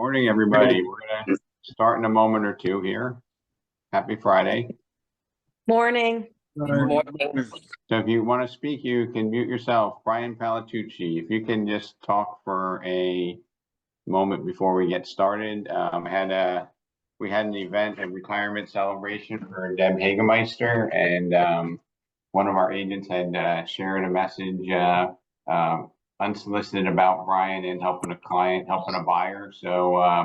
Morning, everybody. We're going to start in a moment or two here. Happy Friday. Morning. Morning. So if you want to speak, you can mute yourself. Brian Palatucci, if you can just talk for a moment before we get started. We had an event, a retirement celebration for Deb Hagemeister, and one of our agents had shared a message unsolicited about Brian and helping a client, helping a buyer. So I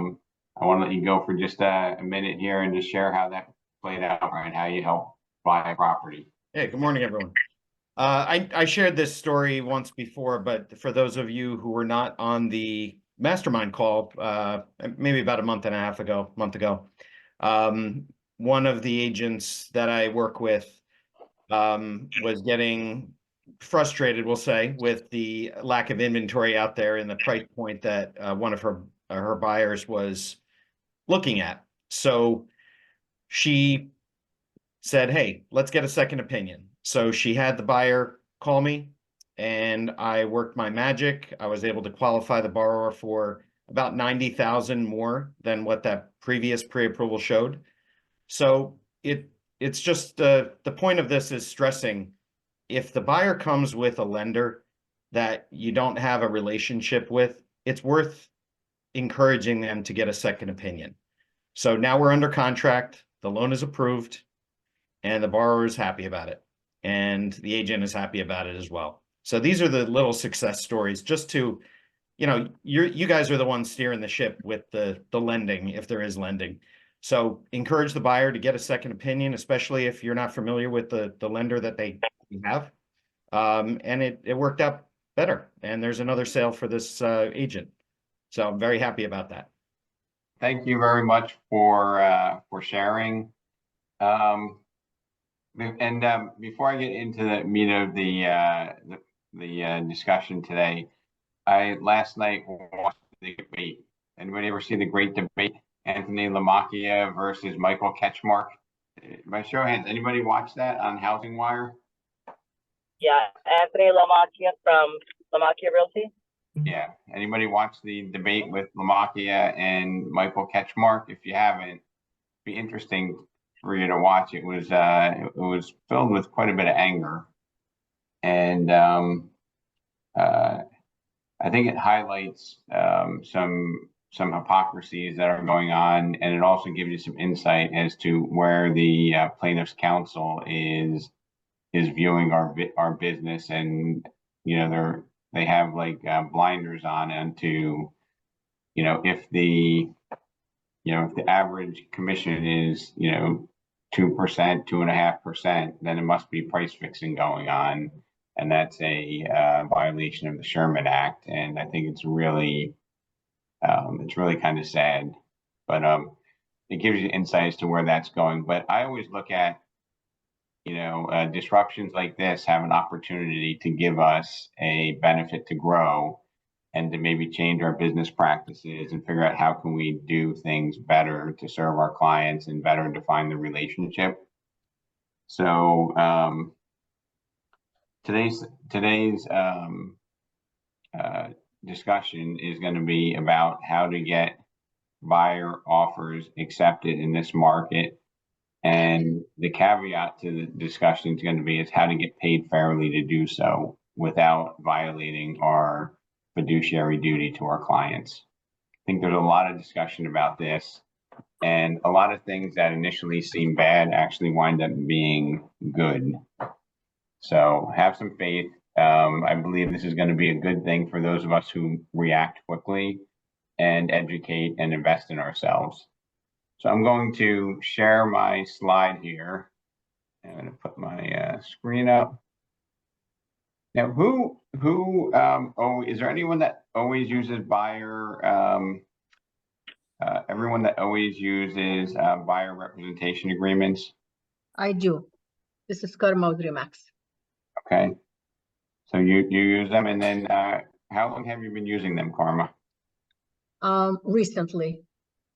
want to let you go for just a minute here and just share how that played out, Brian, how you help buy a property. Hey, good morning, everyone. I shared this story once before, but for those of you who were not on the Mastermind call, maybe about a month ago, one of the agents that I work with was getting frustrated, we'll say, with the lack of inventory out there and the price point that one of her buyers was looking at. So she said, hey, let's get a second opinion. So she had the buyer call me and I worked my magic. I was able to qualify the borrower for about $90,000 more than what that previous pre-approval showed. So it's just the point of this is stressing, if the buyer comes with a lender that you don't have a relationship with, it's worth encouraging them to get a second opinion. So now we're under contract, the loan is approved, and the borrower is happy about it. And the agent is happy about it as well. So these are the little success stories just to, you guys are the ones steering the ship with the lending, if there is lending. So encourage the buyer to get a second opinion, especially if you're not familiar with the lender that they have. And it worked out better. And there's another sale for this agent. So I'm very happy about that. Thank you very much for sharing. Before I get into the meat of the discussion today, last night watched the debate. Anybody ever see the great debate? Anthony LaMacchia versus Michael Ketchmark. By show of hands, anybody watch that on Housing Wire? Yeah, Anthony LaMacchia from LaMacchia Realty. Yeah, anybody watch the debate with LaMacchia and Michael Ketchmark? If you haven't, it'd be interesting for you to watch. It was filled with quite a bit of anger, and I think it highlights some hypocrisies that are going on, and it also gives you some insight as to where the plaintiff's counsel is viewing our business, and they have like blinders on into if the average commission is 2%, 2.5%, then it must be price fixing going on, and that's a violation of the Sherman Act. And I think it's really kind of sad, but it gives you insight as to where that's going. But I always look at disruptions like this have an opportunity to give us a benefit to grow and to maybe change our business practices and figure out how can we do things better to serve our clients and better define the relationship. So today's discussion is going to be about how to get buyer offers accepted in this market. And the caveat to the discussion is going to be is how to get paid fairly to do so without violating our fiduciary duty to our clients. I think there's a lot of discussion about this, and a lot of things that initially seem bad actually wind up being good. So have some faith. I believe this is going to be a good thing for those of us who react quickly and educate and invest in ourselves. So I'm going to share my slide here. I'm going to put my screen up. Now, is there anyone that always uses everyone that always uses buyer representation agreements? I do. This is Karma with Remax. Okay. So you use them, and then how long have you been using them, Karma? Recently,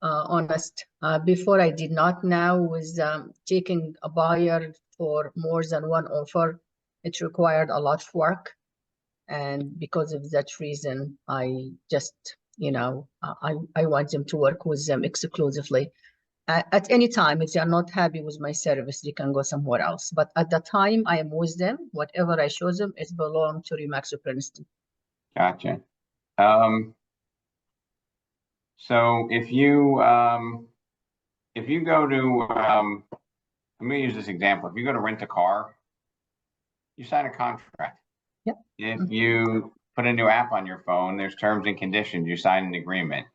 honest. Before I did not. Now was taking a buyer for more than one offer. It required a lot of work, and because of that reason, I just I want them to work with them exclusively. At any time, if they are not happy with my service, they can go somewhere else. But at the time I am with them, whatever I show them is belong to Remax or Princeton. Gotcha. So if you go to, let me use this example. If you go to rent a car, you sign a contract. Yep. If you put a new app on your phone, there's terms and conditions, you sign an agreement.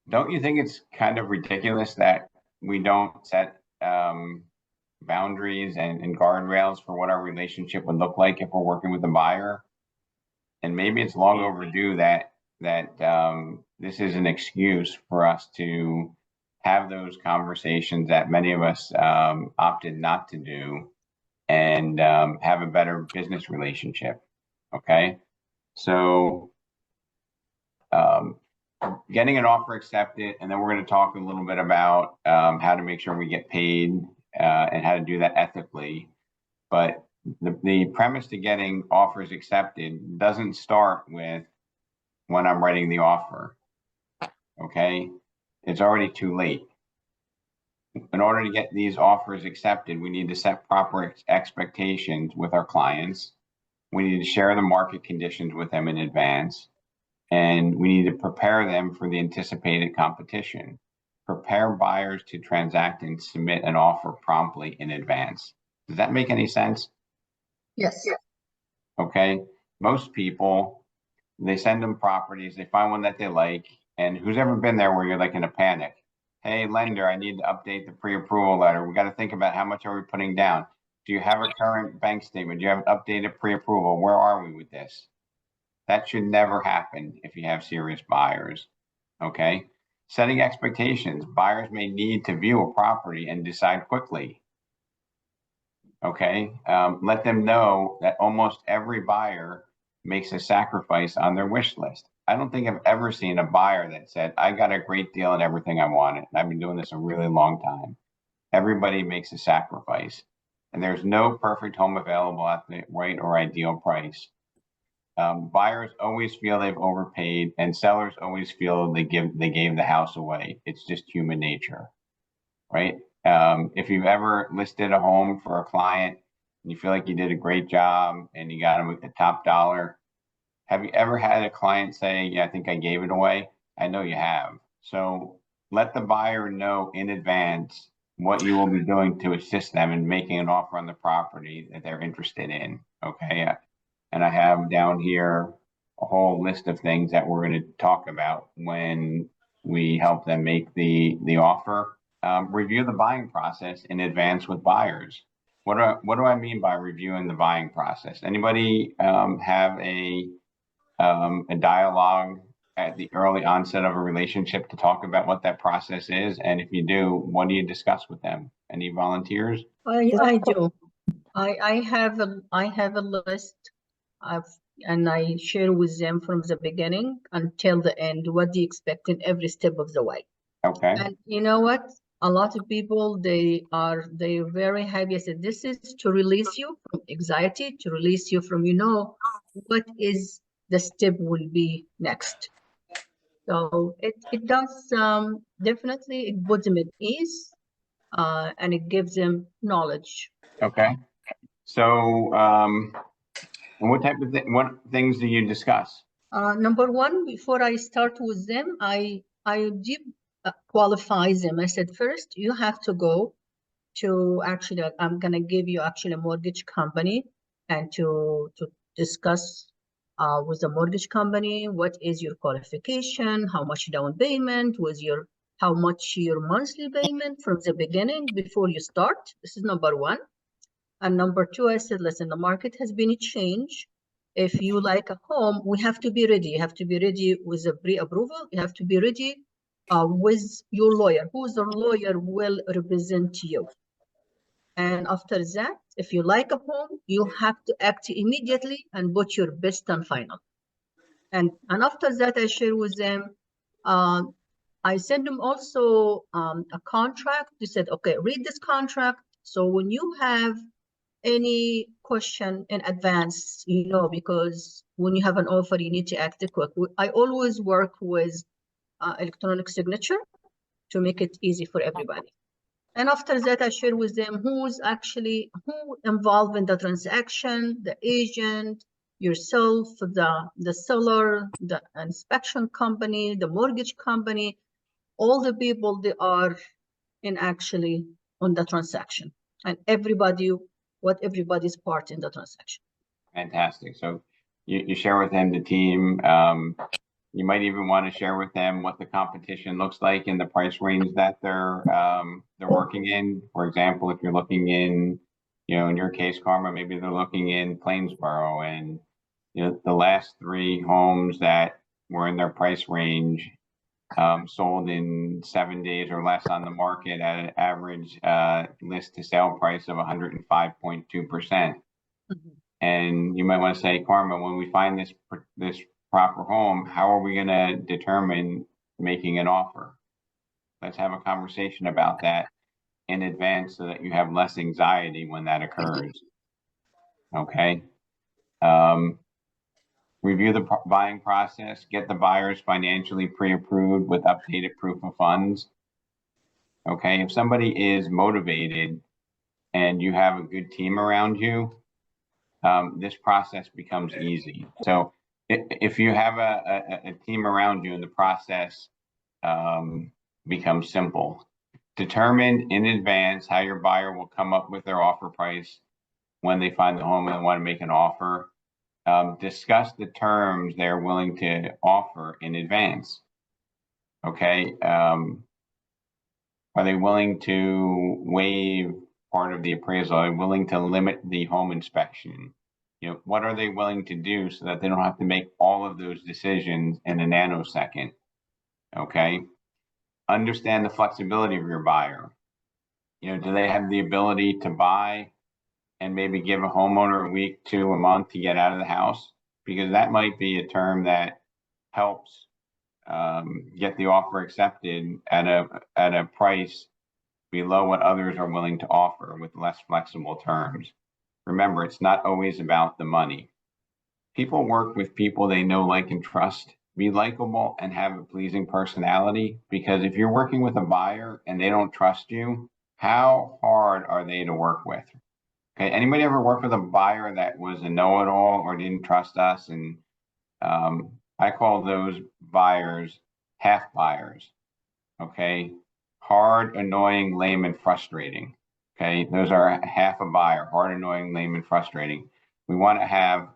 Don't you think it's kind of ridiculous that we don't set boundaries and guardrails for what our relationship would look like if we're working with a buyer? And maybe it's long overdue that this is an excuse for us to have those conversations that many of us opted not to do and have a better business relationship. Okay, so getting an offer accepted, and then we're going to talk a little bit about how to make sure we get paid and how to do that ethically. But the premise to getting offers accepted doesn't start with when I'm writing the offer. Okay, it's already too late. In order to get these offers accepted, we need to set proper expectations with our clients. We need to share the market conditions with them in advance. And we need to prepare them for the anticipated competition. Prepare buyers to transact and submit an offer promptly in advance. Does that make any sense? Yes. Okay. Most people, they send them properties, they find one that they like, and who's ever been there where you're like in a panic? Hey, lender, I need to update the pre-approval letter. We got to think about how much are we putting down? Do you have a current bank statement? Do you have an updated pre-approval? Where are we with this? That should never happen if you have serious buyers. Okay. Setting expectations. Buyers may need to view a property and decide quickly. Okay. Let them know that almost every buyer makes a sacrifice on their wish list. I don't think I've ever seen a buyer that said, I got a great deal and everything I wanted. I've been doing this a really long time. Everybody makes a sacrifice. And there's no perfect home available at the right or ideal price. Buyers always feel they've overpaid, and sellers always feel they gave the house away. It's just human nature, right? If you've ever listed a home for a client and you feel like you did a great job and you got them with the top dollar, have you ever had a client say, yeah, I think I gave it away? I know you have. So let the buyer know in advance what you will be doing to assist them in making an offer on the property that they're interested in. Okay. And I have down here a whole list of things that we're going to talk about when we help them make the offer. Review the buying process in advance with buyers. What do I mean by reviewing the buying process? Anybody have a dialogue at the early onset of a relationship to talk about what that process is? And if you do, what do you discuss with them? Any volunteers? I do. I have a list and I share with them from the beginning until the end what they expect in every step of the way. Okay. And you know what? A lot of people they're very happy. I said this is to release you from anxiety, to release you from what is the step will be next. So it does definitely it puts them at ease and it gives them knowledge. Okay. So what things do you discuss? Number one, before I start with them, I deep qualify them. I said, first, you have to go to actually, I'm going to give you actually a mortgage company and to discuss with the mortgage company, what is your qualification, how much down payment, how much your monthly payment from the beginning before you start. This is number one. And number two, I said, listen, the market has been changed. If you like a home, we have to be ready. You have to be ready with a pre-approval. You have to be ready with your lawyer. Who's the lawyer will represent you? And after that, if you like a home, you have to act immediately and put your best and final. And after that, I share with them. I send them also a contract. They said, okay, read this contract. So when you have any question in advance, because when you have an offer, you need to act quick. I always work with electronic signature to make it easy for everybody. And after that, I share with them who involved in the transaction, the agent, yourself, the seller, the inspection company, the mortgage company, all the people they are in actually on the transaction, and what everybody's part in the transaction. Fantastic. So you share with them the team. You might even want to share with them what the competition looks like in the price range that they're working in. For example, if you're looking in, in your case, Karma, maybe they're looking in Plainsboro, and the last 3 homes that were in their price range sold in 7 days or less on the market at an average list to sale price of 105.2%. And you might want to say, Karma, when we find this proper home, how are we going to determine making an offer? Let's have a conversation about that in advance so that you have less anxiety when that occurs. Okay. Review the buying process, get the buyers financially pre-approved with updated proof of funds. Okay, if somebody is motivated and you have a good team around you, this process becomes easy. So if you have a team around you, and the process becomes simple. Determine in advance how your buyer will come up with their offer price when they find the home and want to make an offer. Discuss the terms they're willing to offer in advance. Okay. Are they willing to waive part of the appraisal? Are they willing to limit the home inspection? What are they willing to do so that they don't have to make all of those decisions in a nanosecond? Okay. Understand the flexibility of your buyer. Do they have the ability to buy and maybe give a homeowner a week to a month to get out of the house? Because that might be a term that helps get the offer accepted at a price below what others are willing to offer with less flexible terms. Remember, it's not always about the money. People work with people they know, like, and trust. Be likable and have a pleasing personality, because if you're working with a buyer and they don't trust you, how hard are they to work with? Okay, anybody ever work with a buyer that was a know-it-all or didn't trust us? And I call those buyers half buyers. Okay, hard, annoying, lame, and frustrating. Okay, those are half a buyer: hard, annoying, lame, and frustrating. We want to have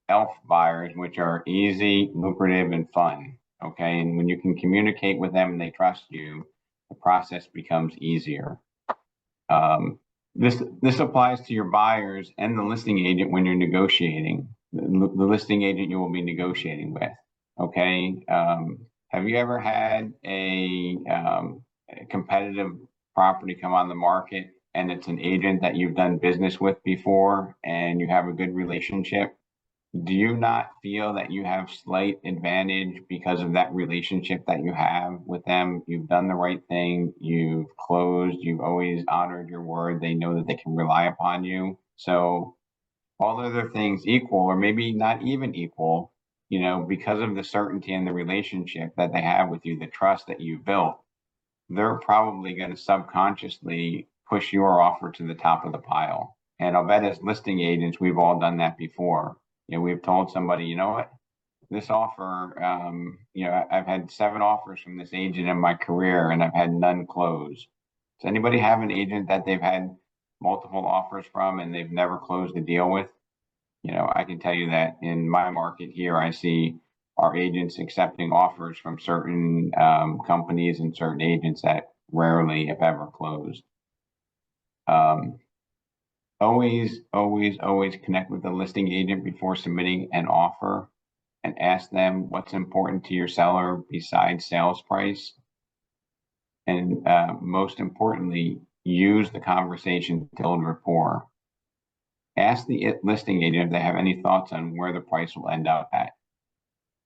elf buyers, which are easy, lucrative, and fun. Okay, and when you can communicate with them and they trust you, the process becomes easier. This applies to your buyers and the listing agent when you're negotiating. The listing agent you will be negotiating with. Okay. Have you ever had a competitive property come on the market and it's an agent that you've done business with before and you have a good relationship? Do you not feel that you have slight advantage because of that relationship that you have with them? You've done the right thing. You've closed. You've always honored your word. They know that they can rely upon you. So all other things equal, or maybe not even equal, because of the certainty and the relationship that they have with you, the trust that you've built, they're probably going to subconsciously push your offer to the top of the pile. And I'll bet as listing agents, we've all done that before. We've told somebody, you know what, this offer, I've had 7 offers from this agent in my career and I've had none close. Does anybody have an agent that they've had multiple offers from and they've never closed a deal with? I can tell you that in my market here, I see our agents accepting offers from certain companies and certain agents that rarely, if ever, closed. Always connect with the listing agent before submitting an offer and ask them what's important to your seller besides sales price. And most importantly, use the conversation to build rapport. Ask the listing agent if they have any thoughts on where the price will end up at.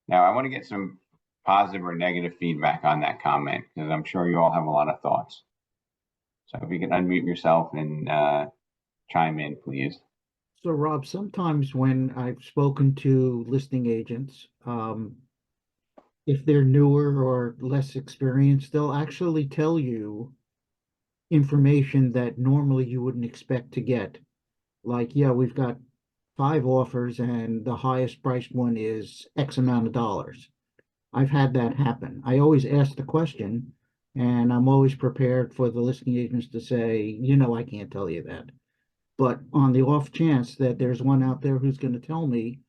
Now, I want to get some positive or negative feedback on that comment, because I'm sure you all have a lot of thoughts. So if you can unmute yourself and chime in, please. So Rob, sometimes when I've spoken to listing agents, if they're newer or less experienced, they'll actually tell you information that normally you wouldn't expect to get. Like, yeah, we've got 5 offers and the highest priced one is X amount of dollars. I've had that happen. I always ask the question, and I'm always prepared for the listing agents to say, I can't tell you that. But on the off chance that there's one out there who's going to tell me,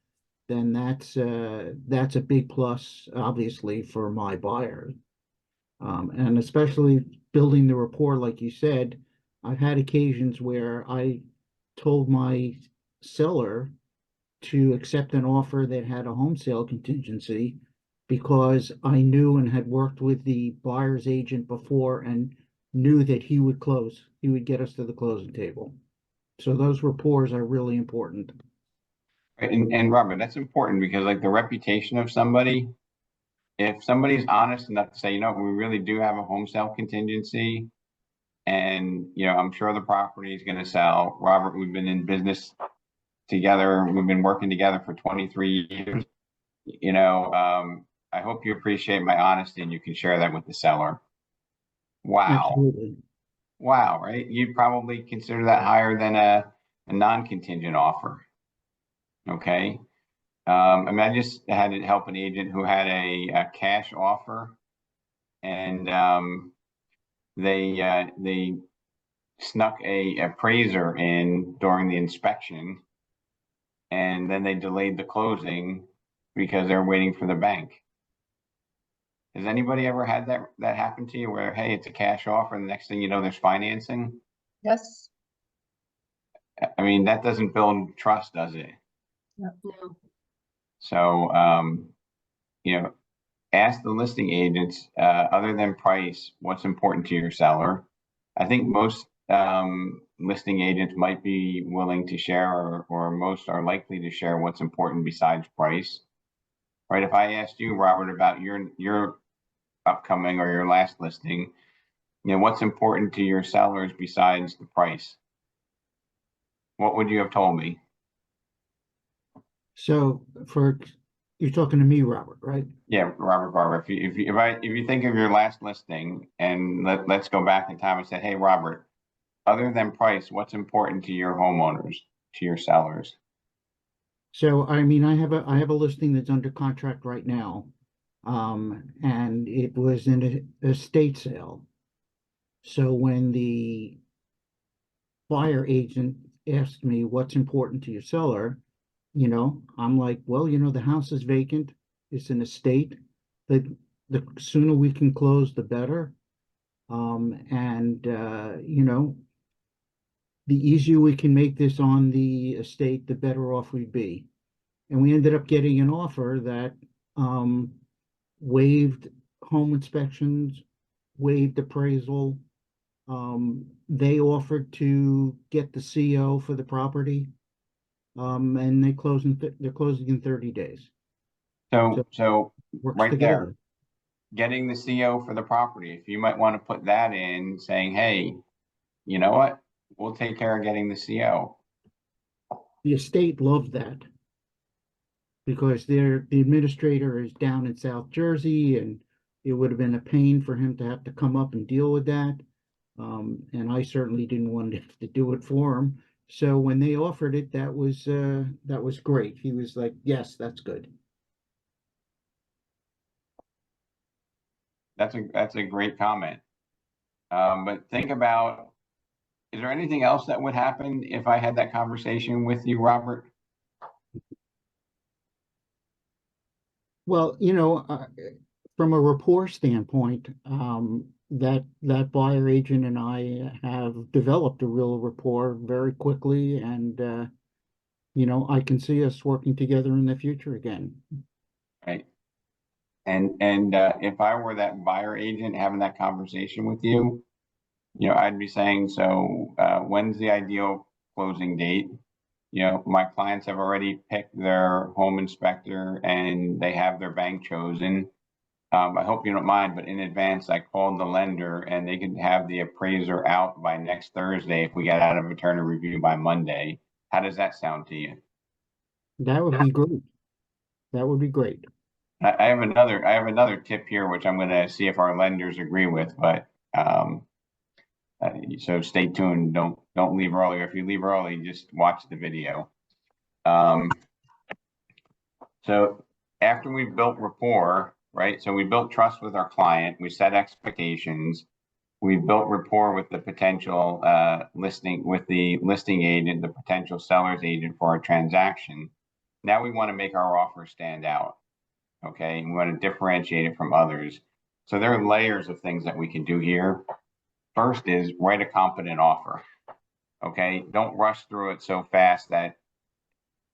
then that's a big plus, obviously, for my buyer. And especially building the rapport, like you said, I've had occasions where I told my seller to accept an offer that had a home sale contingency because I knew and had worked with the buyer's agent before and knew that he would close. He would get us to the closing table. So those rapports are really important. Right, and Robert, that's important because like the reputation of somebody, if somebody's honest enough to say, we really do have a home sale contingency, and I'm sure the property is going to sell. Robert, we've been in business together. We've been working together for 23 years. I hope you appreciate my honesty and you can share that with the seller. Wow. Absolutely. Wow, right? You'd probably consider that higher than a non-contingent offer. Okay. I just had to help an agent who had a cash offer, and they snuck a appraiser in during the inspection, and then they delayed the closing because they're waiting for the bank. Has anybody ever had that happen to you where, hey, it's a cash offer and the next thing you know, there's financing? Yes. I mean, that doesn't build trust, does it? No. So, ask the listing agents, other than price, what's important to your seller. I think most listing agents might be willing to share, or most are likely to share what's important besides price. Right? If I asked you, Robert, about your upcoming or your last listing, what's important to your sellers besides the price? What would you have told me? So you're talking to me, Robert, right? Yeah, Robert Barber. If you think of your last listing and let's go back in time and say, hey, Robert, other than price, what's important to your homeowners, to your sellers? So I mean, I have a listing that's under contract right now, and it was in a estate sale. So when the buyer agent asked me what's important to your seller, I'm like, well, the house is vacant. It's an estate. The sooner we can close, the better. And the easier we can make this on the estate, the better off we'd be. And we ended up getting an offer that waived home inspections, waived appraisal. They offered to get the CO for the property, and they're closing in 30 days. So Works right together. there, getting the CO for the property. If you might want to put that in, saying, hey, you know what? We'll take care of getting the CO. The estate loved that because the administrator is down in South Jersey, and it would have been a pain for him to have to come up and deal with that. And I certainly didn't want to have to do it for him. So when they offered it, that was great. He was like, yes, that's good. That's a great comment. But think about, is there anything else that would happen if I had that conversation with you, Robert? Well, from a rapport standpoint, that buyer agent and I have developed a real rapport very quickly, and I can see us working together in the future again. Right. And if I were that buyer agent having that conversation with you, I'd be saying, so when's the ideal closing date? My clients have already picked their home inspector and they have their bank chosen. I hope you don't mind, but in advance, I called the lender and they could have the appraiser out by next Thursday if we get out of attorney review by Monday. How does that sound to you? That would be great. That would be great. I have another tip here, which I'm going to see if our lenders agree with, but so stay tuned. Don't leave early. If you leave early, just watch the video. So after we've built rapport, right? So we built trust with our client. We set expectations. We built rapport with the potential listing agent, the potential seller's agent for our transaction. Now we want to make our offer stand out. Okay, we want to differentiate it from others. So there are layers of things that we can do here. First is write a competent offer. Okay, don't rush through it so fast that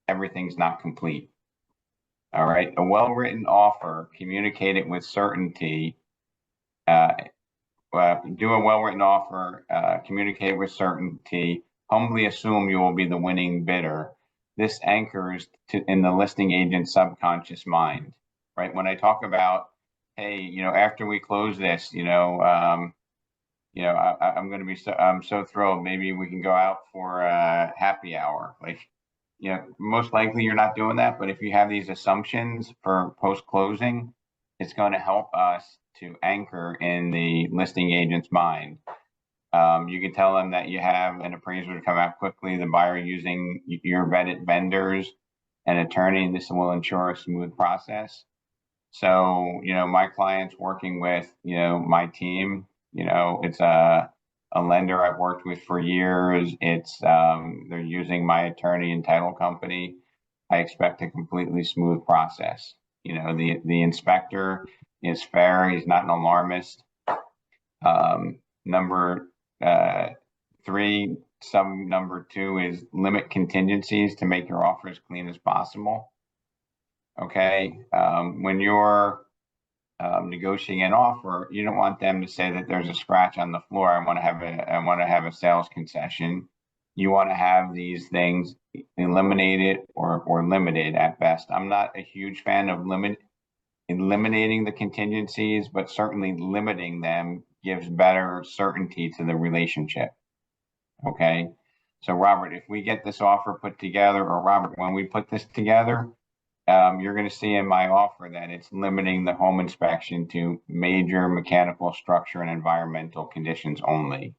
everything's not complete. All right, a well-written offer, communicate it with certainty. Do a well-written offer, communicate with certainty, humbly assume you will be the winning bidder. This anchors in the listing agent's subconscious mind, right? When I talk about, hey, after we close this, I'm going to be I'm so thrilled. Maybe we can go out for a happy hour. Like, most likely you're not doing that, but if you have these assumptions for post-closing, it's going to help us to anchor in the listing agent's mind. You can tell them that you have an appraiser to come out quickly, the buyer using your vetted vendors, an attorney, and this will ensure a smooth process. So, my client's working with, my team, it's a lender I've worked with for years. It's, they're using my attorney and title company. I expect a completely smooth process. The inspector is fair. He's not an alarmist. Number 3, number 2 is limit contingencies to make your offer as clean as possible. Okay. When you're negotiating an offer, you don't want them to say that there's a scratch on the floor. I want to have a sales concession. You want to have these things eliminated or limited at best. I'm not a huge fan of eliminating the contingencies, but certainly limiting them gives better certainty to the relationship. Okay. So Robert, if we get this offer put together, or Robert, when we put this together, you're going to see in my offer that it's limiting the home inspection to major mechanical, structure, and environmental conditions only.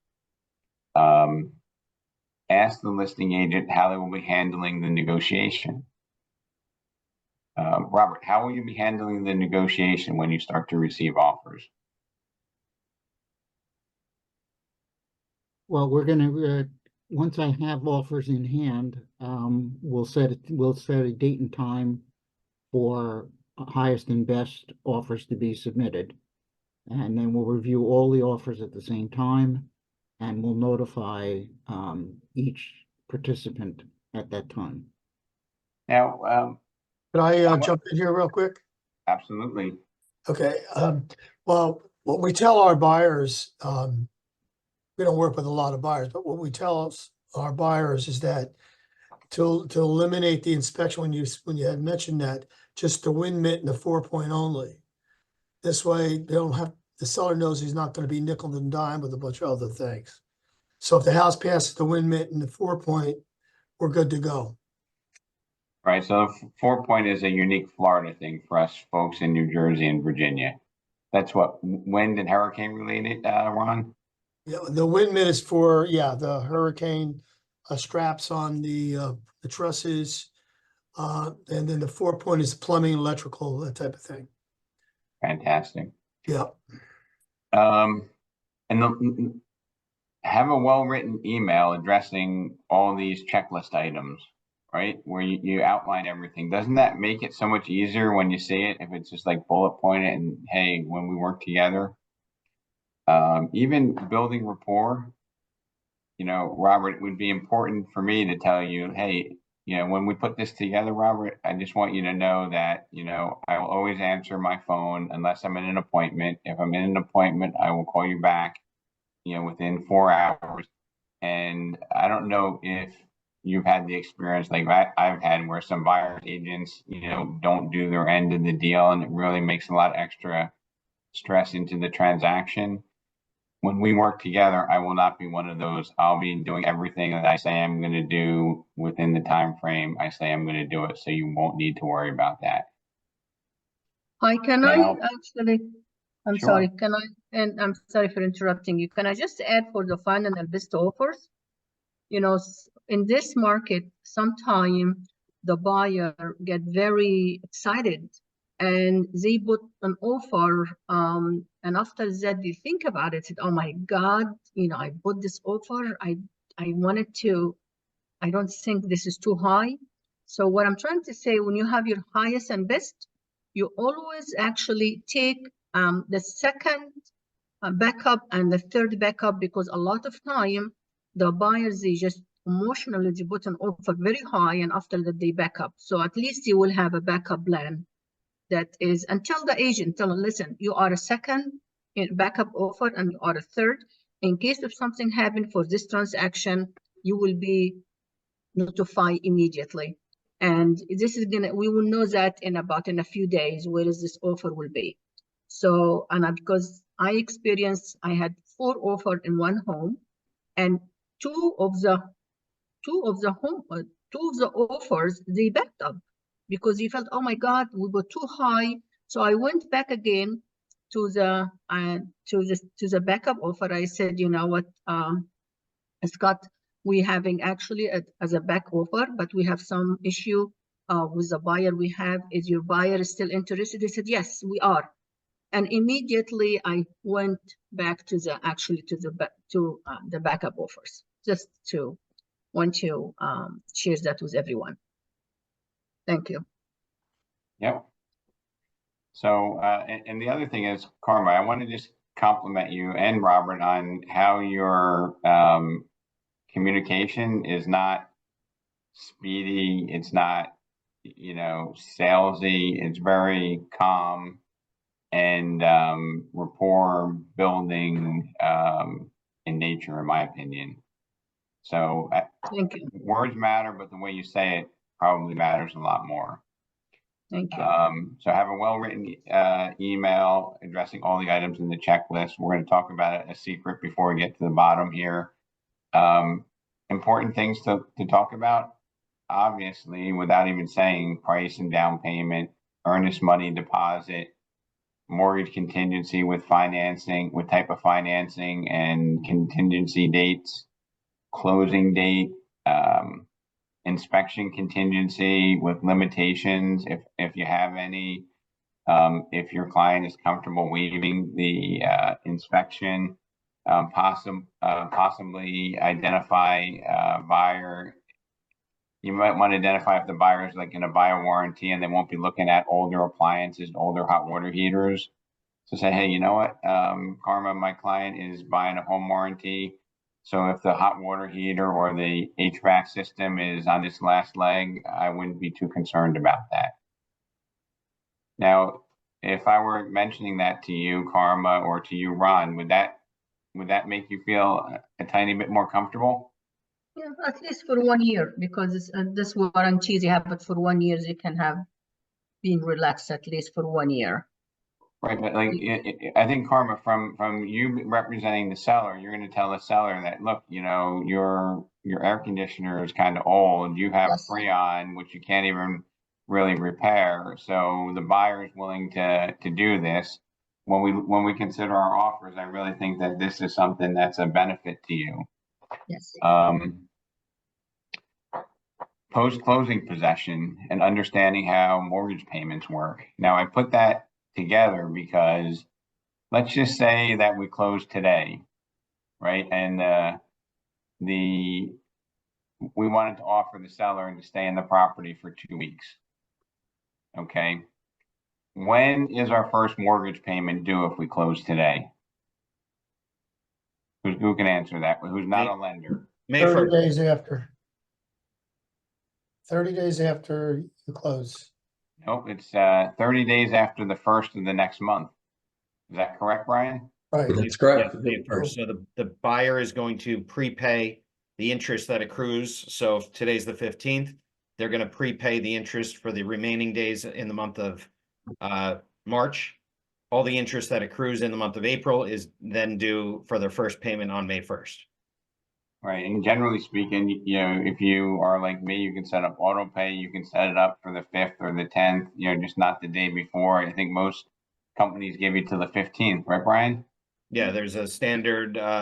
Ask the listing agent how they will be handling the negotiation. Robert, how will you be handling the negotiation when you start to receive offers? Well, we're going to, once I have offers in hand, we'll set a date and time for highest and best offers to be submitted. And then we'll review all the offers at the same time, and we'll notify each participant at that time. Now, Could I jump in here real quick? absolutely. Okay, well, what we tell our buyers, we don't work with a lot of buyers, but what we tell our buyers is that to eliminate the inspection, when you had mentioned that, just the wind mitt and the 4-point only. This way, the seller knows he's not going to be nickel and dime with a bunch of other things. So if the house passes the wind mitt and the 4-point, we're good to go. Right. So 4-point is a unique Florida thing for us folks in New Jersey and Virginia. That's what wind and hurricane related, Ron? Yeah, the wind mitt is for, the hurricane straps on the trusses. And then the 4-point is plumbing, electrical, that type of thing. Fantastic. Yeah. And have a well-written email addressing all these checklist items, right? Where you outline everything. Doesn't that make it so much easier when you see it? If it's just like bullet pointed and, hey, when we work together, even building rapport, Robert, it would be important for me to tell you, hey, when we put this together, Robert, I just want you to know that, I will always answer my phone unless I'm in an appointment. If I'm in an appointment, I will call you back, within 4 hours. And I don't know if you've had the experience like I've had where some buyer agents, don't do their end of the deal, and it really makes a lot of extra stress into the transaction. when we work together, I will not be one of those. I'll be doing everything that I say I'm going to do within the time frame I say I'm going to do it. So you won't need to worry about that. Hi, can I Now- actually, I'm Sure. sorry, can I, and I'm sorry for interrupting you. Can I just add for the final and best offers? You know, in this market, sometime the buyer get very excited and they put an offer, and after that they think about it, said, oh my God, you know, I put this offer, I wanted to, I don't think this is too high. So what I'm trying to say, when you have your highest and best, you always actually take the second backup and the third backup, because a lot of time the buyers, they just emotionally they put an offer very high and after that they back up. So at least you will have a backup plan that is, and tell the agent, tell them, listen, you are a second backup offer and you are a third. In case of something happened for this transaction, you will be notified immediately. And this is gonna, we will know that in a few days, where is this offer will be. So, and because I experienced, I had 4 offers in one home, and two of the offers, they backed up because he felt, oh my God, we were too high. So I went back again to the backup offer. I said, you know what, Scott, we having actually as a back offer, but we have some issue with the buyer we have. Is your buyer still interested? He said, yes, we are. And immediately I went back to the the backup offers, just to want to share that with everyone. Thank you. Yep. So, and the other thing is, Karma, I want to just compliment you and Robert on how your communication is not speedy. It's not, you know, salesy. It's very calm and rapport building in nature, in my opinion. So Thank you. words matter, but the way you say it probably matters a lot more. Thank you. So have a well-written email addressing all the items in the checklist. We're going to talk about a secret before we get to the bottom here. Important things to talk about, obviously, without even saying price and down payment, earnest money deposit, mortgage contingency with financing, with type of financing and contingency dates, closing date, inspection contingency with limitations, if you have any, if your client is comfortable waiving the inspection, possibly identify buyer. You might want to identify if the buyer is like going to buy a warranty and they won't be looking at older appliances, older hot water heaters. So say, hey, you know what, Karma, my client is buying a home warranty. So if the hot water heater or the HVAC system is on its last leg, I wouldn't be too concerned about that. Now, if I were mentioning that to you, Karma, or to you, Ron, would that make you feel a tiny bit more comfortable? Yeah, at least for 1 year, because this warranties you have, but for 1 year you can have been relaxed at least for 1 year. Right, but like I think, Karma, from you representing the seller, you're going to tell the seller that, look, you know, your air conditioner is kind of old. You have Yes. Freon, which you can't even really repair. So the buyer is willing to do this. When we consider our offers, I really think that this is something that's a benefit to you. Yes. Post-closing possession and understanding how mortgage payments work. Now, I put that together because let's just say that we close today, right? And we wanted to offer the seller to stay in the property for 2 weeks. Okay. When is our first mortgage payment due if we close today? Who can answer that? Who's not a lender? May 30 1st. days after. 30 days after you close. Nope, it's 30 days after the first of the next month. Is that correct, Brian? Right. That's correct. Yeah, May 1st. So the buyer is going to prepay the interest that accrues. So if today's the 15th, they're going to prepay the interest for the remaining days in the month of March. all the interest that accrues in the month of April is then due for their first payment on May 1st. Right, and generally speaking, you know, if you are like me, you can set up auto pay, you can set it up for the 5th or the 10th, you know, just not the day before. I think most companies give you to the 15th, right, Brian? Yeah, there's a standard late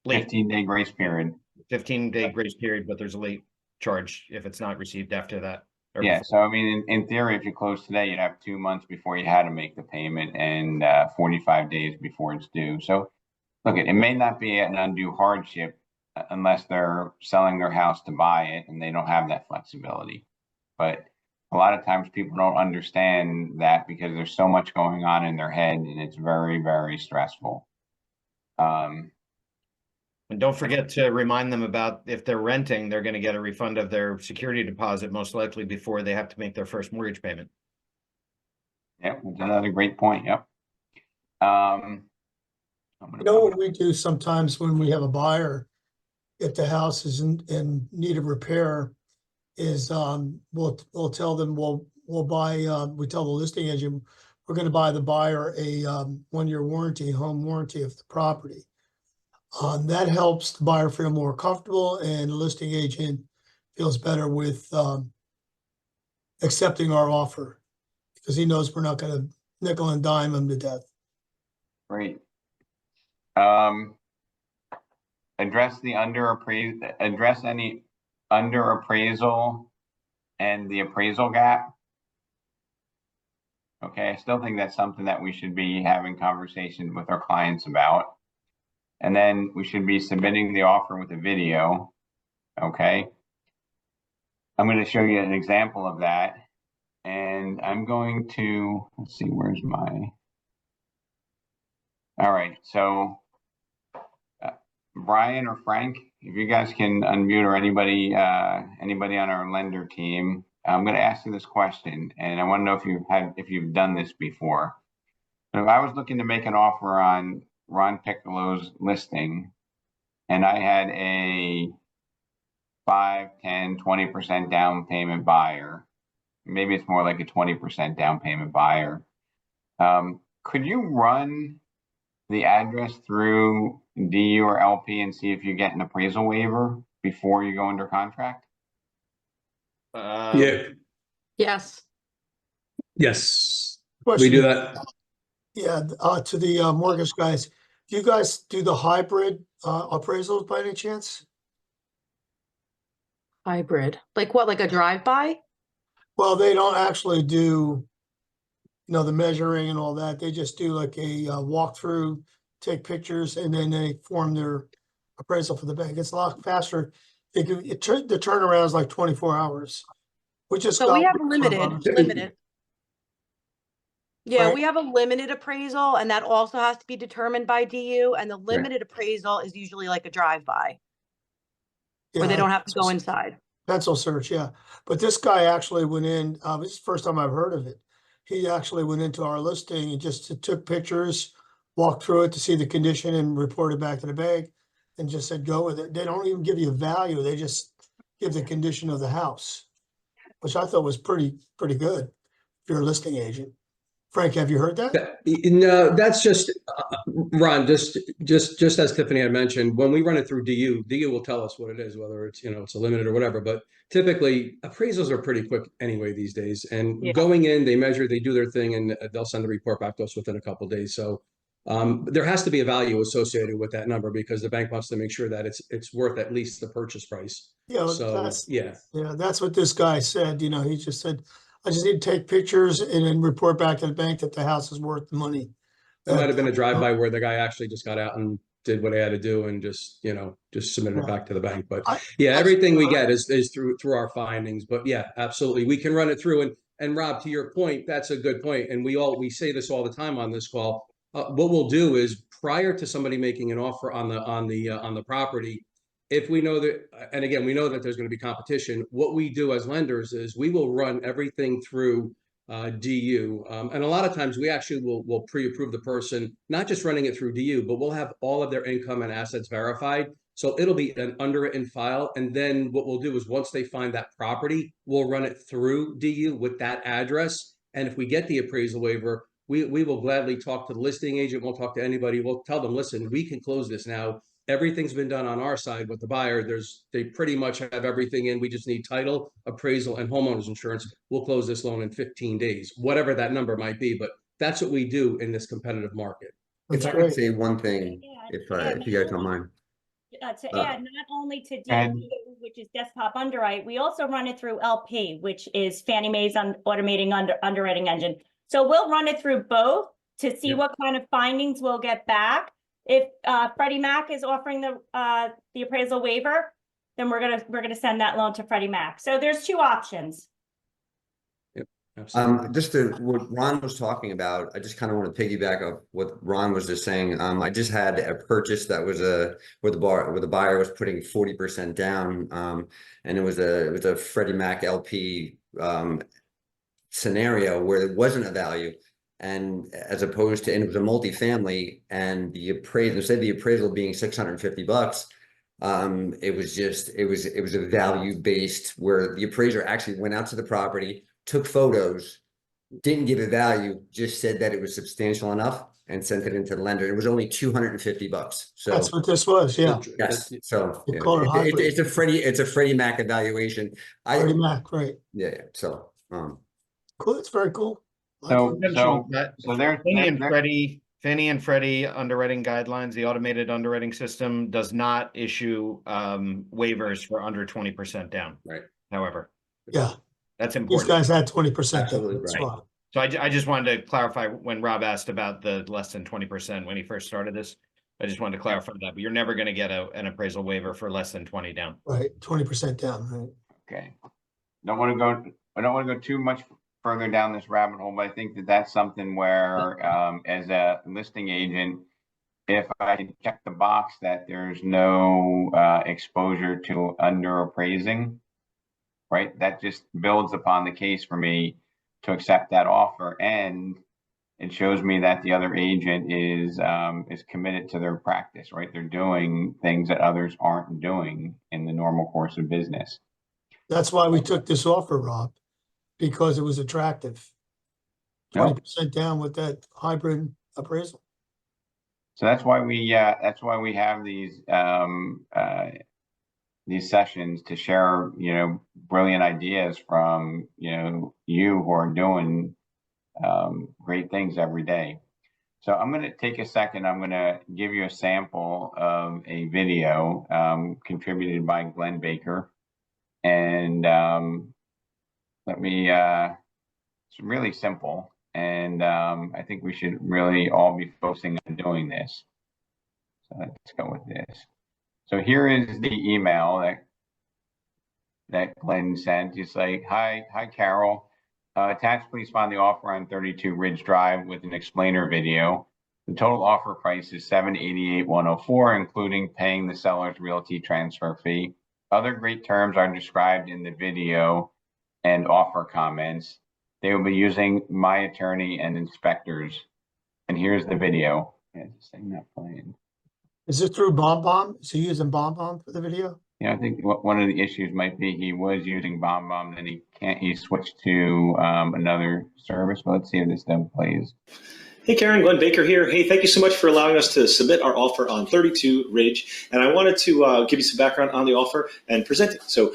15-day grace period. 15-day grace period, but there's a late charge if it's not received after that. or Yeah, before. so I mean, in theory, if you close today, you'd have 2 months before you had to make the payment and 45 days before it's due. So look, it may not be an undue hardship unless they're selling their house to buy it and they don't have that flexibility. But a lot of times people don't understand that because there's so much going on in their head and it's very, very stressful. And don't forget to remind them about if they're renting, they're going to get a refund of their security deposit most likely before they have to make their first mortgage payment. Yeah, that's another great point. Yep. I'm gonna You know put- what we do sometimes when we have a buyer, if the house is in need of repair, is we'll tell them we'll buy we tell the listing agent we're going to buy the buyer a 1-year warranty, home warranty of the property. That helps the buyer feel more comfortable, and the listing agent feels better with accepting our offer because he knows we're not going to nickel and dime him to death. Great. Address any under appraisal and the appraisal gap. Okay, I still think that's something that we should be having conversations with our clients about. And then we should be submitting the offer with a video. Okay. I'm going to show you an example of that. And I'm going to, let's see, where's my, all right. So Brian or Frank, if you guys can unmute, or anybody on our lender team, I'm going to ask you this question, and I want to know if you've done this before. But if I was looking to make an offer on Ron Piccolo's listing, and I had a 5, 10, 20% down payment buyer, maybe it's more like a 20% down payment buyer, could you run the address through DU or LP and see if you get an appraisal waiver before you go under contract? Yeah. Yes. Yes, we Question. do that. Yeah, to the mortgage guys, do you guys do the hybrid appraisals by any chance? Hybrid. Like what, like a drive-by? Well, they don't actually do, the measuring and all that. They just do like a walkthrough, take pictures, and then they form their appraisal for the bank. It's a lot faster. The turnaround is like 24 hours. We just So we got have limited. Yeah, Right. we have a limited appraisal, and that also has to be determined by DU, and the limited appraisal is usually like a drive-by, where they Yeah, don't have to go inside. pencil search, yeah. But this guy actually went in, this is the first time I've heard of it. He actually went into our listing and just took pictures, walked through it to see the condition and reported back to the bank and just said, go with it. They don't even give you a value. They just give the condition of the house, which I thought was pretty good if you're a listing agent. Frank, have you heard that? No, that's just Ron. Just as Tiffany had mentioned, when we run it through DU will tell us what it is, whether it's it's a limited or whatever. But typically, appraisals are pretty quick anyway these days. And Yeah. going in, they measure, they do their thing, and they'll send a report back to us within a couple of days. So there has to be a value associated with that number because the bank wants to make sure that it's worth at least the purchase price. Yeah, So yeah, that's what this guy said. He just said, I just need to take pictures and then report back to the bank that the house is worth the money. it might have been a drive-by where the guy actually just got out and did what he had to do and just submitted it back to the bank. But everything we get is through our findings. But yeah, absolutely, we can run it through. And Rob, to your point, that's a good point. And we say this all the time on this call. What we'll do is prior to somebody making an offer on the property, if we know that, and again, we know that there's going to be competition, what we do as lenders is we will run everything through DU. And a lot of times we actually will pre-approve the person, not just running it through DU, but we'll have all of their income and assets verified. So it'll be an underwritten file. And then what we'll do is once they find that property, we'll run it through DU with that address. And if we get the appraisal waiver, we will gladly talk to the listing agent. We'll talk to anybody. We'll tell them, listen, we can close this now. Everything's been done on our side with the buyer. They pretty much have everything in. We just need title, appraisal, and homeowners insurance. We'll close this loan in 15 days, whatever that number might be. But that's what we do in this competitive market. That's If I could great. say one thing, if you guys don't mind. To add, not only to and- DU, which is desktop underwrite, we also run it through LP, which is Fannie Mae's automating underwriting engine. So we'll run it through both to see what kind of findings we'll get back. If Freddie Mac is offering the appraisal waiver, then we're gonna send that loan to Freddie Mac. So there's two options. Absolutely. Just to what Ron was talking about, I just kind of want to piggyback up what Ron was just saying. I just had a purchase that was where the buyer was putting 40% down, and it was a Freddie Mac LP scenario where it wasn't a value, and as opposed to, and it was a multifamily, and the appraisal, instead of the appraisal being $650, it was a value based where the appraiser actually went out to the property, took photos, didn't give a value, just said that it was substantial enough and sent it into the lender. It was only $250. So That's what this was, yeah. yes, so They yeah, call it hybrid. it's a Freddie Mac evaluation. Freddie Mac, right. Yeah. So Cool, it's very cool. So there's Fannie and Freddie underwriting guidelines, the automated underwriting system does not issue waivers for under 20% down. Right. However, Yeah, that's these important. guys had 20%. Absolutely That's right. why. So I just wanted to clarify when Rob asked about the less than 20% when he first started this. I just wanted to clarify that, but you're never going to get an appraisal waiver for less than 20 down. Right, 20% down, right? Okay. I don't want to go too much further down this rabbit hole, but I think that that's something where, as a listing agent, if I can check the box that there's no exposure to under appraising, right? That just builds upon the case for me to accept that offer, and it shows me that the other agent is committed to their practice, right? They're doing things that others aren't doing in the normal course of business. That's why we took this offer, Rob, because it was attractive. 20% down with that hybrid appraisal. So that's why we have these sessions to share, brilliant ideas from, you who are doing great things every day. So I'm going to take a second. I'm going to give you a sample of a video contributed by Glenn Baker. And it's really simple. And I think we should really all be focusing on doing this. So let's go with this. So here is the email that Glenn sent. It's like, hi Carol. Attached, please find the offer on 32 Ridge Drive with an explainer video. The total offer price is $788,104, including paying the seller's realty transfer fee. Other great terms are described in the video and offer comments. They will be using my attorney and inspectors. And here's the video. Yeah, this thing not playing. Is it through BombBomb? Is he using BombBomb for the video? Yeah, I think one of the issues might be he was using BombBomb, then he switched to another service. But let's see if this then plays. Hey Karen, Glenn Baker here. Hey, thank you so much for allowing us to submit our offer on 32 Ridge. And I wanted to give you some background on the offer and present it. So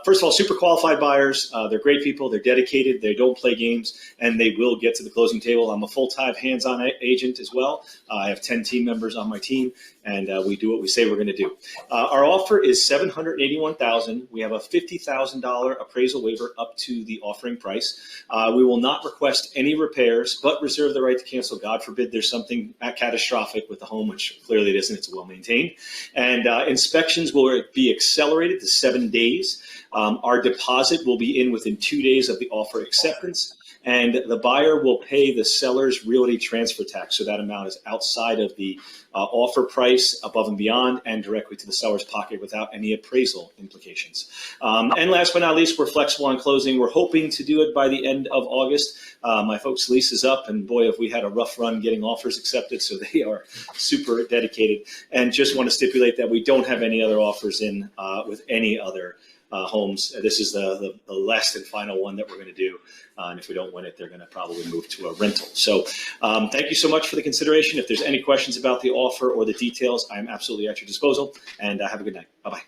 first of all, super qualified buyers. They're great people. They're dedicated. They don't play games, and they will get to the closing table. I'm a full-time hands-on agent as well. I have 10 team members on my team, and we do what we say we're going to do. Our offer is $781,000. We have a $50,000 appraisal waiver up to the offering price. We will not request any repairs, but reserve the right to cancel. God forbid there's something catastrophic with the home, which clearly it isn't. It's well maintained. And inspections will be accelerated to 7 days. Our deposit will be in within 2 days of the offer acceptance. And the buyer will pay the seller's realty transfer tax. So that amount is outside of the offer price, above and beyond, and directly to the seller's pocket without any appraisal implications. And last but not least, we're flexible on closing. We're hoping to do it by the end of August. My folks' lease is up, and boy, have we had a rough run getting offers accepted. So they are super dedicated. And just want to stipulate that we don't have any other offers in with any other homes. This is the last and final one that we're going to do. And if we don't win it, they're going to probably move to a rental. So thank you so much for the consideration. If there's any questions about the offer or the details, I'm absolutely at your disposal. And have a good night. Bye-bye.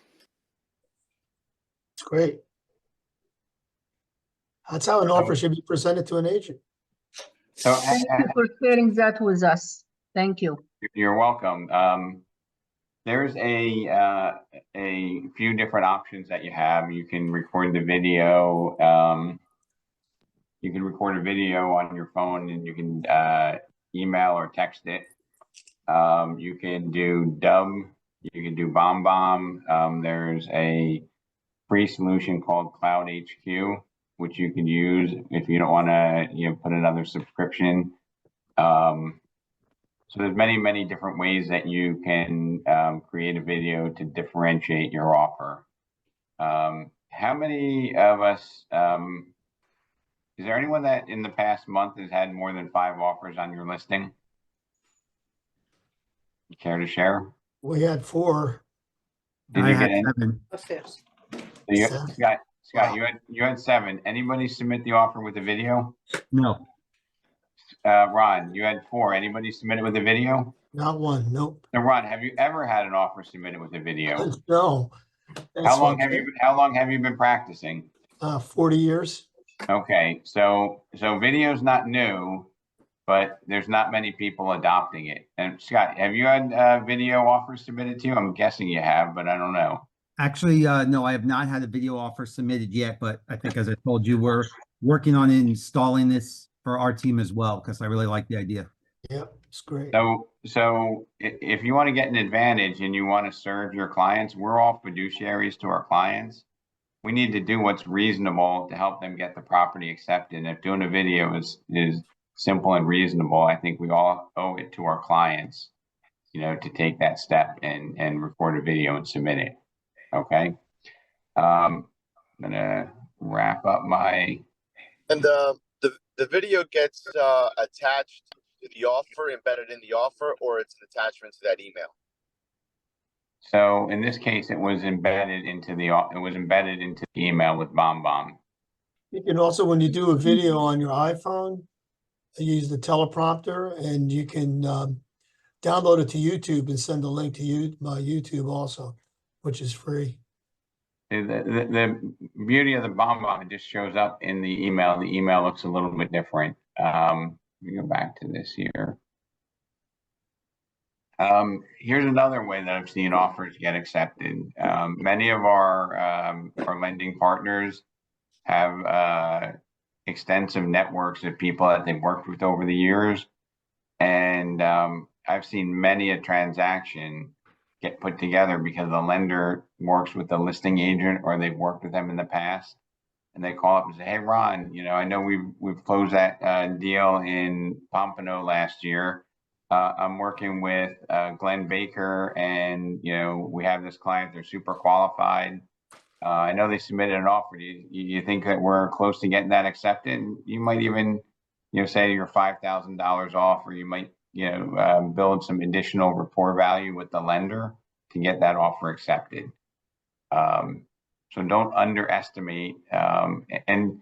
It's great. That's how an offer should be presented to an agent. So Thank you for sharing that with us. Thank you. you're welcome. There's a few different options that you have. You can record the video. You can record a video on your phone, and you can email or text it. You can do Dub. You can do BombBomb. There's a free solution called Cloud HQ, which you can use if you don't want to, put another subscription. So there's many different ways that you can create a video to differentiate your offer. How many of us, is there anyone that in the past month has had more than 5 offers on your listing? You care to share? We had 4. Did I you had get any? 7. So Scott, Wow. you had 7. Anybody submit the offer with a video? No. Ron, you had 4. Anybody submit it with a video? Not one. Nope. So Ron, have you ever had an offer submitted with a video? No. How long have you been practicing? 40 years. Okay, so video's not new, but there's not many people adopting it. And Scott, have you had video offers submitted to you? I'm guessing you have, but I don't know. Actually, no, I have not had a video offer submitted yet, but I think, as I told you, we're working on installing this for our team as well, because I really like the idea. Yeah, it's great. So if you want to get an advantage and you want to serve your clients, we're all fiduciaries to our clients. We need to do what's reasonable to help them get the property accepted. And if doing a video is simple and reasonable, I think we all owe it to our clients, to take that step and record a video and submit it. Okay. I'm gonna wrap up my. And the video gets attached to the offer, embedded in the offer, or it's an attachment to that email? So in this case, it was embedded into the email with BombBomb. You can also, when you do a video on your iPhone, use the teleprompter, and you can download it to YouTube and send a link to my YouTube also, which is free. The beauty of the BombBomb, it just shows up in the email. The email looks a little bit different. Let me go back to this here. Here's another way that I've seen offers get accepted. Many of our lending partners have extensive networks of people that they've worked with over the years. And I've seen many a transaction get put together because the lender works with the listing agent, or they've worked with them in the past. And they call up and say, "Hey, Ron, I know we've closed that deal in Pompano last year. I'm working with Glenn Baker, and we have this client. They're super qualified. I know they submitted an offer. Do you think that we're close to getting that accepted?" And you might even, say you're $5,000 off, or you might, build some additional rapport value with the lender to get that offer accepted. So don't underestimate. And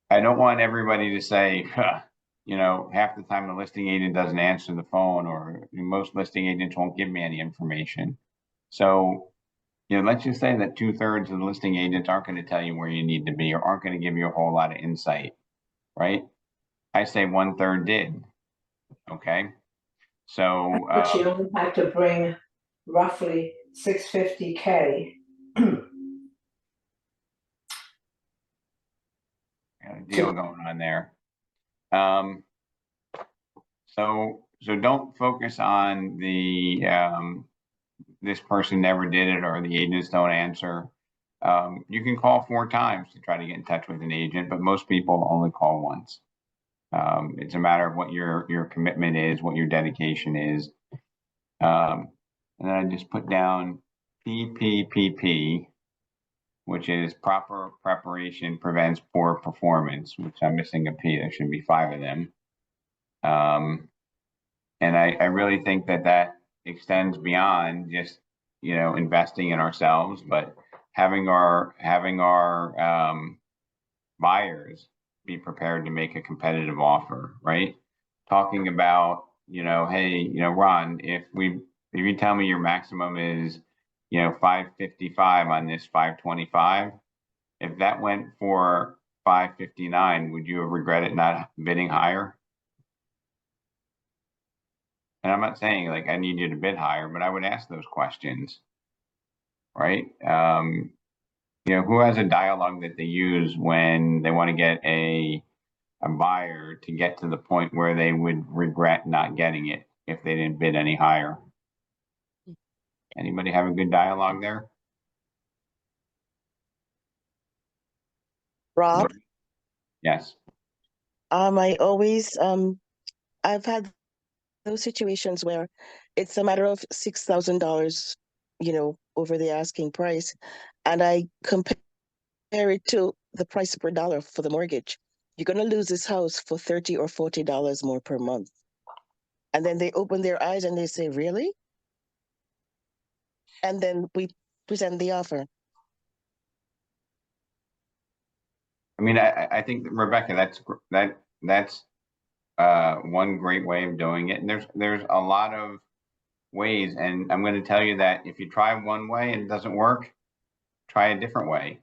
I don't want everybody to say, half the time the listing agent doesn't answer the phone, or most listing agents won't give me any information. So, let's just say that 2/3 of the listing agents aren't going to tell you where you need to be, or aren't going to give you a whole lot of insight, right? I say 1/3 did. Okay. So, but you only have to bring roughly $650K. got a deal going on there. So don't focus on the this person never did it, or the agents don't answer. You can call 4 times to try to get in touch with an agent, but most people only call once. It's a matter of what your commitment is, what your dedication is. And then I just put down PPPP, which is proper preparation prevents poor performance, which I'm missing a P. There should be 5 of them. And I really think that extends beyond just, investing in ourselves, but having our buyers be prepared to make a competitive offer, right? Talking about, hey, Ron, if you tell me your maximum is, 555 on this 525, if that went for 559, would you have regretted not bidding higher? And I'm not saying like I need you to bid higher, but I would ask those questions, right? Who has a dialogue that they use when they want to get a buyer to get to the point where they would regret not getting it if they didn't bid any higher? Anybody have a good dialogue there? Rob, Yes. I always I've had those situations where it's a matter of $6,000, over the asking price, and I compare it to the price per dollar for the mortgage. You're gonna lose this house for $30 or $40 more per month. And then they open their eyes and they say, really? And then we present the offer. I mean, I think, Rebecca, that's one great way of doing it. And there's a lot of ways, and I'm going to tell you that if you try one way and it doesn't work, try a different way.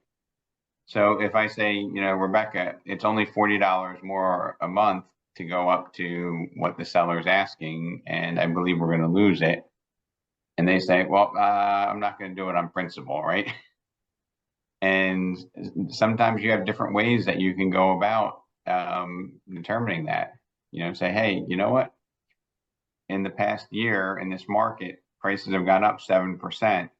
So if I say, Rebecca, it's only $40 more a month to go up to what the seller's asking, and I believe we're going to lose it. And they say, well, I'm not going to do it on principle, right? And sometimes you have different ways that you can go about determining that. Say, hey, you know what? In the past year in this market, prices have gone up 7%.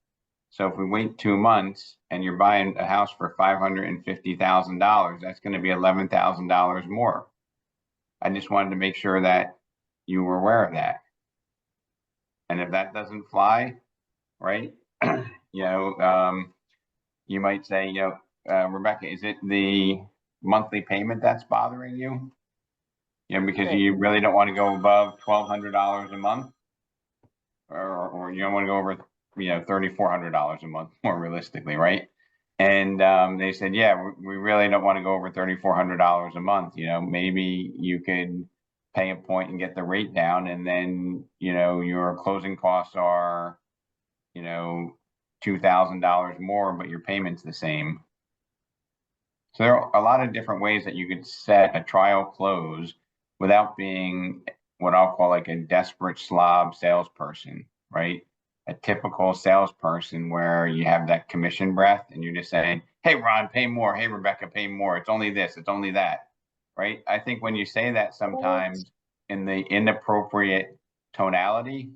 So if we wait 2 months and you're buying a house for $550,000, that's going to be $11,000 more. I just wanted to make sure that you were aware of that. And if that doesn't fly, right, you might say, Rebecca, is it the monthly payment that's bothering you? Because you really don't want to go above $1,200 a month, or you don't want to go over, $3,400 a month, more realistically, right? And they said, yeah, we really don't want to go over $3,400 a month. Maybe you could pay a point and get the rate down, and then your closing costs are, $2,000 more, but your payment's the same. So there are a lot of different ways that you could set a trial close without being what I'll call like a desperate slob salesperson, right? A typical salesperson where you have that commission breath and you're just saying, hey, Ron, pay more. Hey, Rebecca, pay more. It's only this, it's only that, right? I think when you say that sometimes in the inappropriate tonality,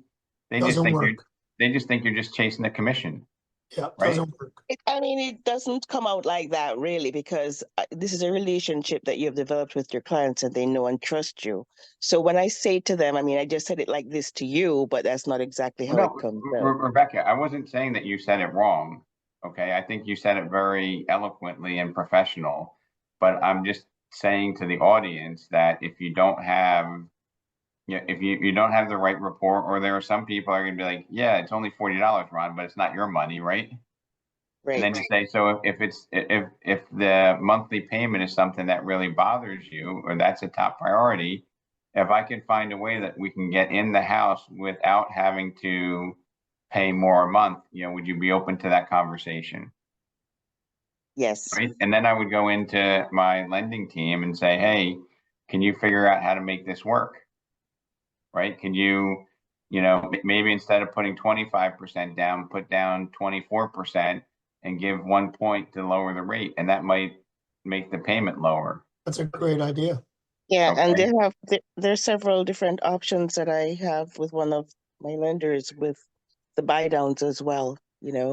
they just think you're just chasing the commission. Yeah, right? doesn't work. It doesn't come out like that really, because this is a relationship that you have developed with your clients and they know and trust you. So when I say to them, I just said it like this to you, but that's not exactly how it comes out. Rebecca, I wasn't saying that you said it wrong. Okay, I think you said it very eloquently and professional, but I'm just saying to the audience that if you don't have if you don't have the right rapport, or there are some people are going to be like, yeah, it's only $40, Ron, but it's not your money, right? Right. And then you say, so if the monthly payment is something that really bothers you, or that's a top priority, if I can find a way that we can get in the house without having to pay more a month, would you be open to that conversation? Yes. Right. And then I would go into my lending team and say, hey, can you figure out how to make this work? Right? Can you, maybe instead of putting 25% down, put down 24% and give 1 point to lower the rate, and that might make the payment lower. That's a great idea. Yeah, Okay. and there's several different options that I have with one of my lenders with the buy downs as well,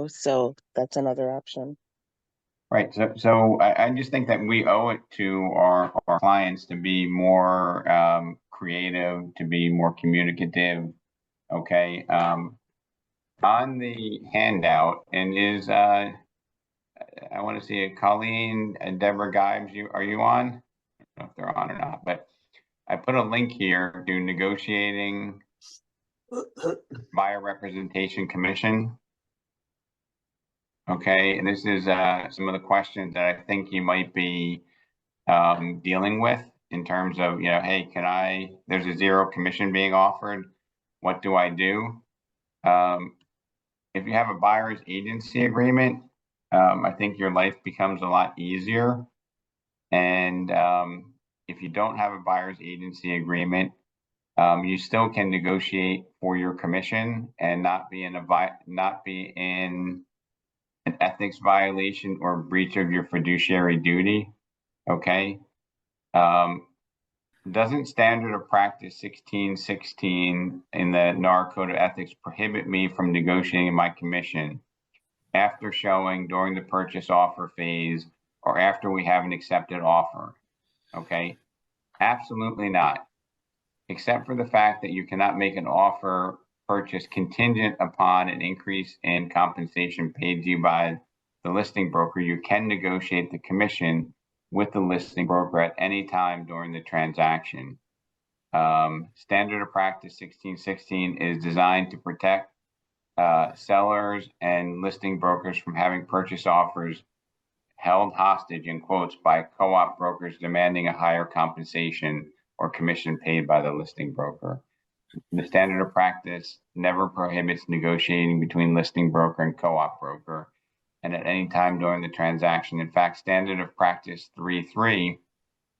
so that's another option. Right. So I just think that we owe it to our clients to be more creative, to be more communicative. Okay. On the handout, and I want to see Colleen and Deborah Gibbs. Are you on? I don't know if they're on or not, but I put a link here to negotiating buyer representation commission. Okay, and this is some of the questions that I think you might be dealing with in terms of, hey, there's a zero commission being offered. What do I do? If you have a buyer's agency agreement, I think your life becomes a lot easier. And if you don't have a buyer's agency agreement, you still can negotiate for your commission and not be in an ethics violation or breach of your fiduciary duty. Okay. Doesn't standard of practice 1616 in the NAR Code of Ethics prohibit me from negotiating my commission after showing, during the purchase offer phase, or after we have an accepted offer? Okay, absolutely not. Except for the fact that you cannot make an offer purchase contingent upon an increase in compensation paid to you by the listing broker, you can negotiate the commission with the listing broker at any time during the transaction. Standard of practice 1616 is designed to protect sellers and listing brokers from having purchase offers held hostage, in quotes, by co-op brokers demanding a higher compensation or commission paid by the listing broker. The standard of practice never prohibits negotiating between listing broker and co-op broker, and at any time during the transaction. In fact, standard of practice 3.3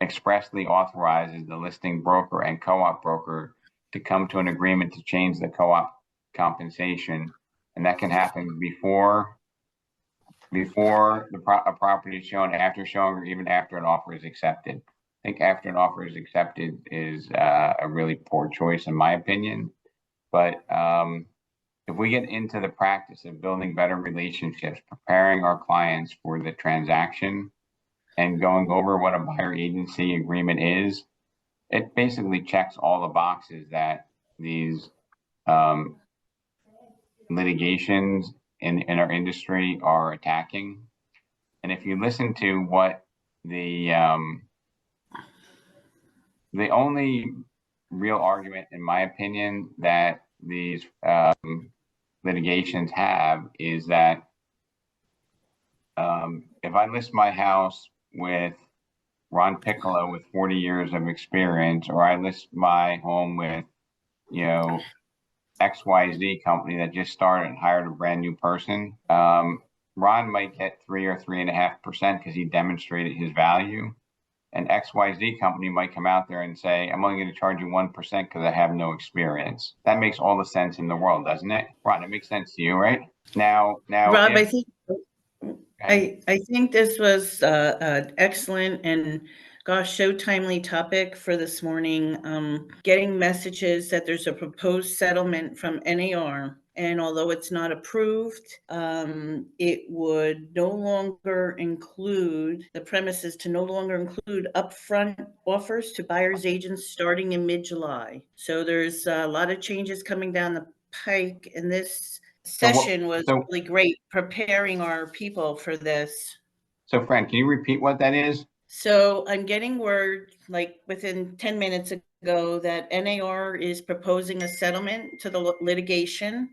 expressly authorizes the listing broker and co-op broker to come to an agreement to change the co-op compensation, and that can happen before a property is shown, after showing, or even after an offer is accepted. I think after an offer is accepted is a really poor choice, in my opinion. But if we get into the practice of building better relationships, preparing our clients for the transaction, and going over what a buyer agency agreement is, it basically checks all the boxes that these litigations in our industry are attacking. And if you listen to what the only real argument, in my opinion, that these litigations have is that if I list my house with Ron Piccolo with 40 years of experience, or I list my home with, XYZ company that just started and hired a brand new person, Ron might get 3 or 3.5% because he demonstrated his value. And XYZ company might come out there and say, I'm only going to charge you 1% because I have no experience. That makes all the sense in the world, doesn't it? Ron, it makes sense to you, right? Now, Rob, I think this was excellent and gosh, so timely topic for this morning. Getting messages that there's a proposed settlement from NAR, and although it's not approved, it would no longer include, the premise is to no longer include upfront offers to buyer's agents starting in mid-July. So there's a lot of changes coming down the pike, and this session was really great preparing our people for this. So Fran, can you repeat what that is? So I'm getting word, like within 10 minutes ago, that NAR is proposing a settlement to the litigation,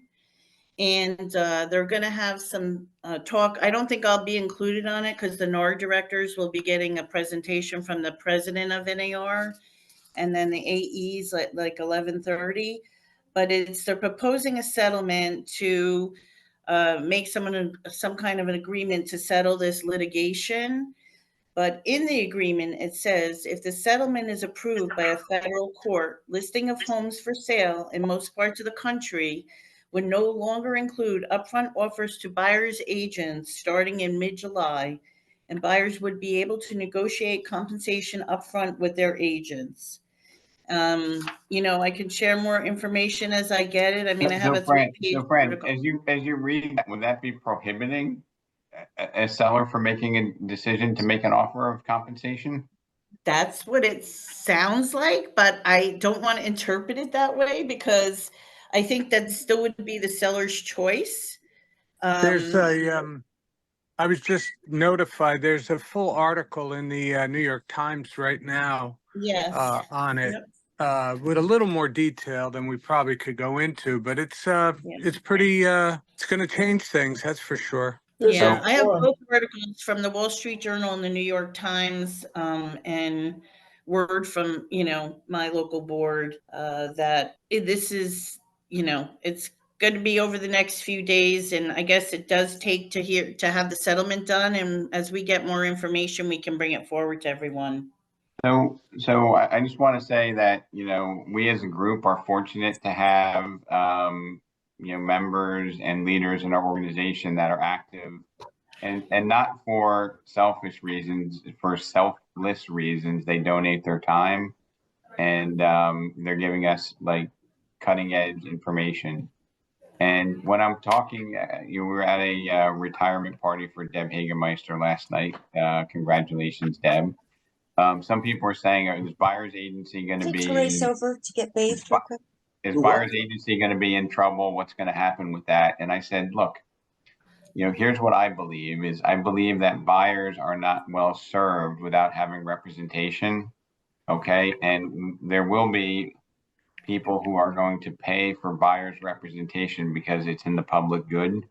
and they're going to have some talk. I don't think I'll be included on it because the NAR directors will be getting a presentation from the president of NAR, and then the AEs at like 11:30. But they're proposing a settlement to make some kind of an agreement to settle this litigation. But in the agreement, it says if the settlement is approved by a federal court, listing of homes for sale in most parts of the country would no longer include upfront offers to buyers' agents starting in mid-July, and buyers would be able to negotiate compensation upfront with their agents. I can share more information as I get it. I mean, I have a 3-page article. As you read that, would that be prohibiting a seller from making a decision to make an offer of compensation? That's what it sounds like, but I don't want to interpret it that way because I think that still would be the seller's choice. There's I was just notified, there's a full article in the New York Times right now on it. Yep. With a little more detail than we probably could go into, but it's pretty, it's going to change things, that's for sure. Yeah, I have both articles from the Wall Street Journal and the New York Times, and word from, my local board, that this is, it's going to be over the next few days. And I guess it does take to have the settlement done. And as we get more information, we can bring it forward to everyone. So I just want to say that, we as a group are fortunate to have, members and leaders in our organization that are active and not for selfish reasons, for selfless reasons. They donate their time and they're giving us like cutting edge information. And when I'm talking, we were at a retirement party for Deb Hagemeister last night. Congratulations, Deb. Some people are saying, is buyer's agency going to be over to get bathed real quick? Is buyer's agency going to be in trouble? What's going to happen with that? And I said, look, here's what I believe is I believe that buyers are not well served without having representation. Okay. And there will be people who are going to pay for buyer's representation because it's in the public good.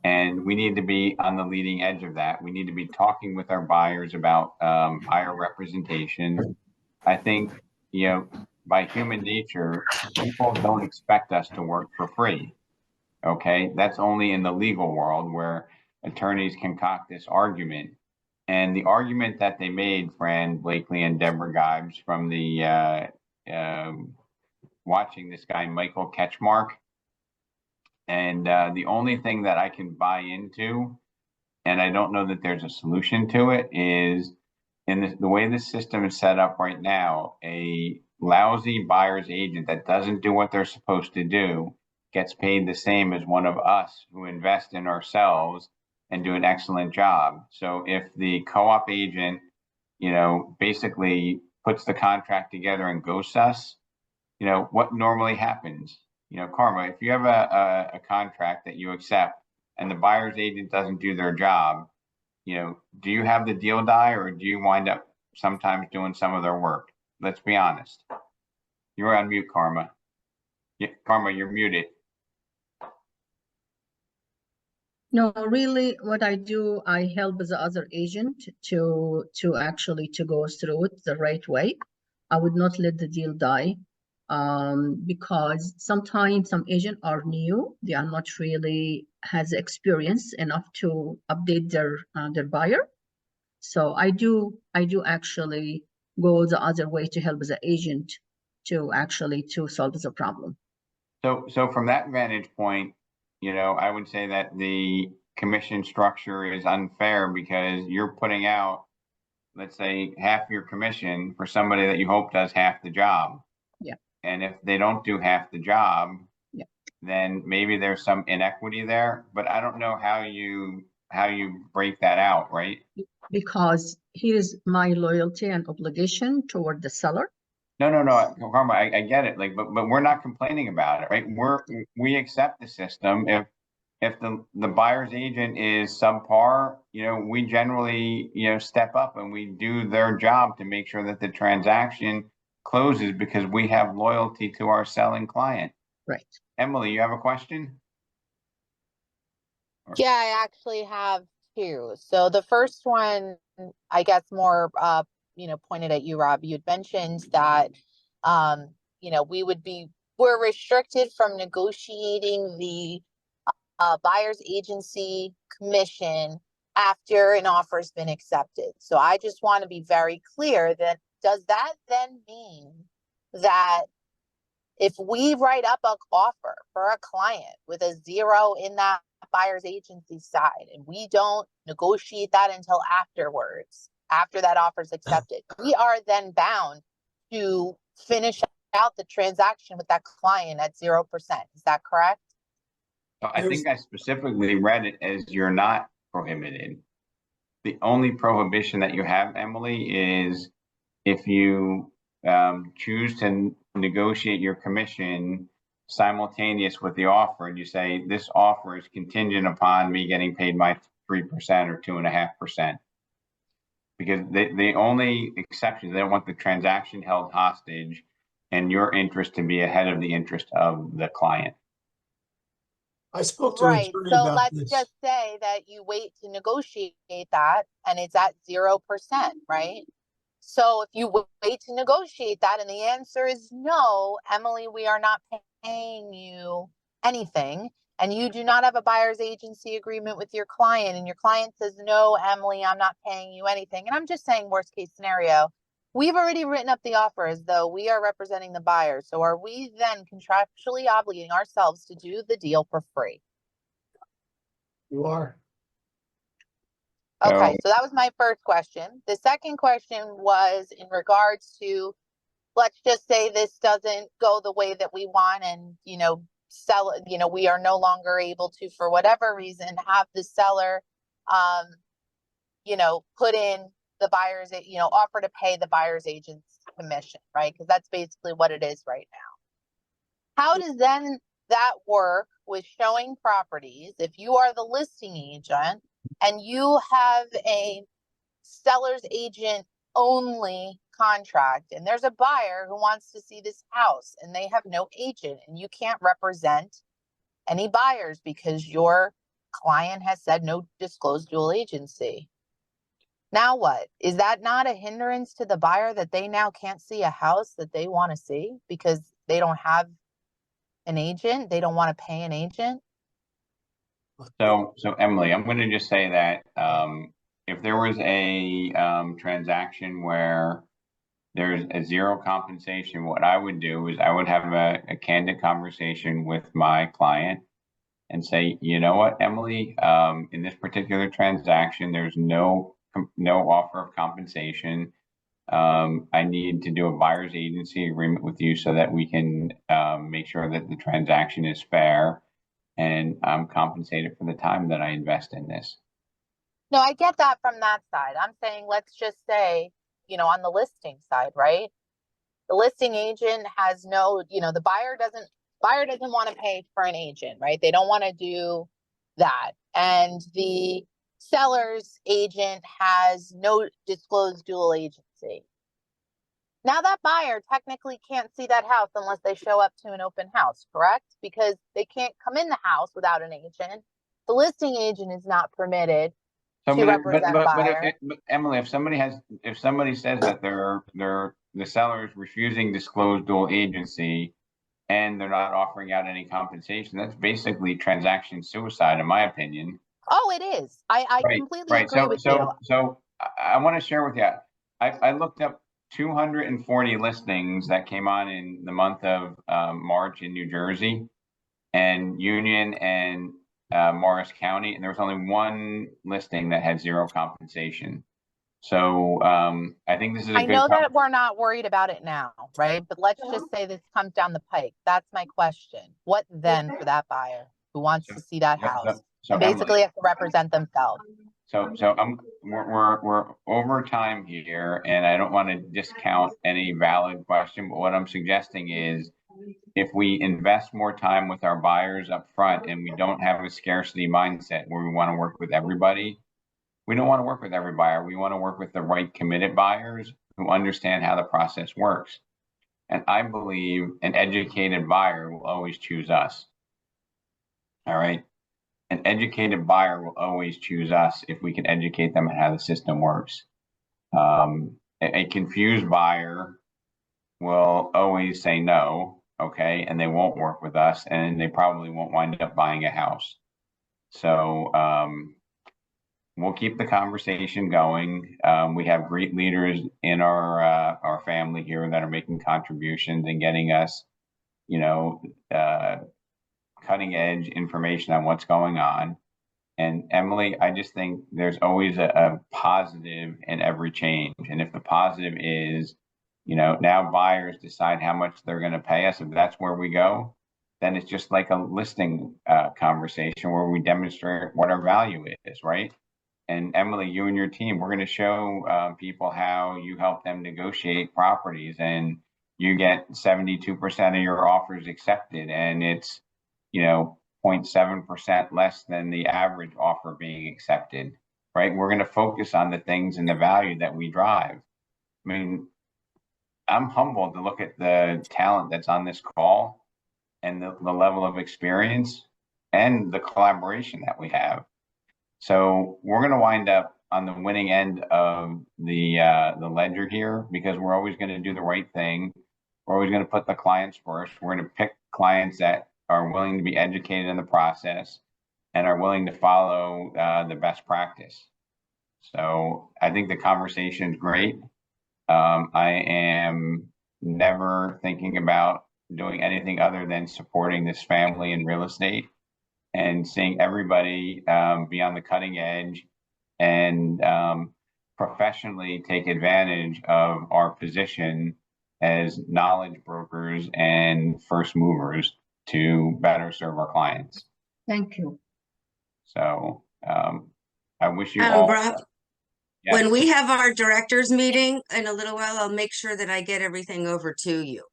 And we need to be on the leading edge of that. We need to be talking with our buyers about buyer representation. I think, by human nature, people don't expect us to work for free. Okay, that's only in the legal world where attorneys concoct this argument. And the argument that they made, Fran Blakely and Deborah Gibbs, from the watching this guy, Michael Ketchmark. And the only thing that I can buy into, and I don't know that there's a solution to it, is in the way the system is set up right now, a lousy buyer's agent that doesn't do what they're supposed to do gets paid the same as one of us who invest in ourselves and do an excellent job. So if the co-op agent, basically puts the contract together and ghosts us, what normally happens? Karma, if you have a contract that you accept and the buyer's agent doesn't do their job, do you have the deal die or do you wind up sometimes doing some of their work? Let's be honest. You're on mute, Karma. Karma, you're muted. No, really, what I do, I help the other agent to actually to go through it the right way. I would not let the deal die, because sometimes some agents are new. They are not really has experience enough to update their buyer. So I do actually go the other way to help the agent to actually to solve the problem. So from that vantage point, I would say that the commission structure is unfair because you're putting out, let's say, half your commission for somebody that you hope does half the job. Yeah. And if they don't do half the job, yeah, then maybe there's some inequity there, but I don't know how you break that out, right? Because here is my loyalty and obligation toward the seller. No, Karma, I get it. But we're not complaining about it, right? We accept the system. If the buyer's agent is subpar, we generally, step up and we do their job to make sure that the transaction closes because we have loyalty to our selling client. Right. Emily, you have a question? Yeah, I actually have two. So the first one, I guess more pointed at you, Rob. You'd mentioned that we're restricted from negotiating the buyer's agency commission after an offer has been accepted. So I just want to be very clear that does that then mean that if we write up an offer for a client with a 0 in that buyer's agency side and we don't negotiate that until afterwards, after that offer is accepted, we are then bound to finish out the transaction with that client at 0%. Is that correct? I think I specifically read it as you're not prohibited. The only prohibition that you have, Emily, is if you choose to negotiate your commission simultaneous with the offer and you say this offer is contingent upon me getting paid my 3% or 2.5%. Because the only exception, they don't want the transaction held hostage and your interest to be ahead of the interest of the client. I spoke to an Right, attorney so about let's this. just say that you wait to negotiate that and it's at 0%, right? So if you wait to negotiate that and the answer is no, Emily, we are not paying you anything, and you do not have a buyer's agency agreement with your client, and your client says, no, Emily, I'm not paying you anything. And I'm just saying worst case scenario, we've already written up the offer as though we are representing the buyer. So are we then contractually obligating ourselves to do the deal for free? You are. Okay, so that was my first question. The second question was in regards to, let's just say this doesn't go the way that we want and, sell it, we are no longer able to, for whatever reason, have the seller, put in the buyer's, offer to pay the buyer's agent's commission, right? Because that's basically what it is right now. How does then that work with showing properties if you are the listing agent and you have a seller's agent only contract and there's a buyer who wants to see this house and they have no agent and you can't represent any buyers because your client has said no disclosed dual agency? Now what? Is that not a hindrance to the buyer that they now can't see a house that they want to see because they don't have an agent? They don't want to pay an agent? So Emily, I'm going to just say that if there was a transaction where there's a zero compensation, what I would do is I would have a candid conversation with my client and say, you know what, Emily, in this particular transaction, there's no offer of compensation. I need to do a buyer's agency agreement with you so that we can make sure that the transaction is fair and I'm compensated for the time that I invest in this. No, I get that from that side. I'm saying, let's just say, on the listing side, right? The listing agent has no, the buyer doesn't want to pay for an agent, right? They don't want to do that. And the seller's agent has no disclosed dual agency. Now that buyer technically can't see that house unless they show up to an open house, correct? Because they can't come in the house without an agent. The listing agent is not permitted to represent buyer. But Emily, if somebody says that the seller is refusing disclosed dual agency and they're not offering out any compensation, that's basically transaction suicide, in my opinion. Oh, it is. I completely agree with you. So I want to share with you. I looked up 240 listings that came on in the month of March in New Jersey and Union and Morris County, and there was only one listing that had zero compensation. So I think this is a good. I know that we're not worried about it now, right? But let's just say this comes down the pike. That's my question. What then for that buyer who wants to see that house and basically have to represent themselves? So we're over time here, and I don't want to discount any valid question, but what I'm suggesting is if we invest more time with our buyers up front and we don't have a scarcity mindset where we want to work with everybody, we don't want to work with every buyer. We want to work with the right committed buyers who understand how the process works. And I believe an educated buyer will always choose us. All right. An educated buyer will always choose us if we can educate them on how the system works. A confused buyer will always say no, okay, and they won't work with us, and they probably won't wind up buying a house. So we'll keep the conversation going. We have great leaders in our family here that are making contributions and getting us, cutting edge information on what's going on. And Emily, I just think there's always a positive in every change. And if the positive is, now buyers decide how much they're going to pay us, if that's where we go, then it's just like a listing conversation where we demonstrate what our value is, right? And Emily, you and your team, we're going to show people how you help them negotiate properties and you get 72% of your offers accepted. And it's, 0.7% less than the average offer being accepted, right? We're going to focus on the things and the value that we drive. I mean, I'm humbled to look at the talent that's on this call and the level of experience. and the collaboration that we have. So we're going to wind up on the winning end of the ledger here, because we're always going to do the right thing. We're always going to put the clients first. We're going to pick clients that are willing to be educated in the process and are willing to follow the best practice. So I think the conversation is great. I am never thinking about doing anything other than supporting this family in real estate and seeing everybody be on the cutting edge and professionally take advantage of our position as knowledge brokers and first movers to better serve our clients. Thank you. So I wish you all. Rob, Yes. when we have our directors meeting in a little while, I'll make sure that I get everything over to you.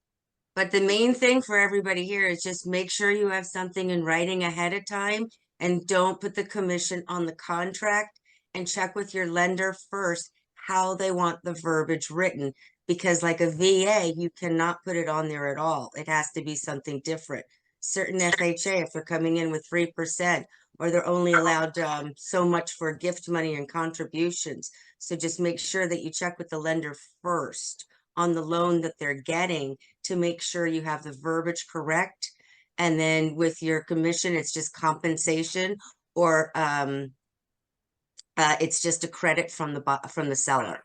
But the main thing for everybody here is just make sure you have something in writing ahead of time and don't put the commission on the contract, and check with your lender first how they want the verbiage written. Because like a VA, you cannot put it on there at all. It has to be something different. Certain FHA, if they're coming in with 3%, or they're only allowed so much for gift money and contributions. So just make sure that you check with the lender first on the loan that they're getting to make sure you have the verbiage correct. And then with your commission, it's just compensation, or it's just a credit from the seller.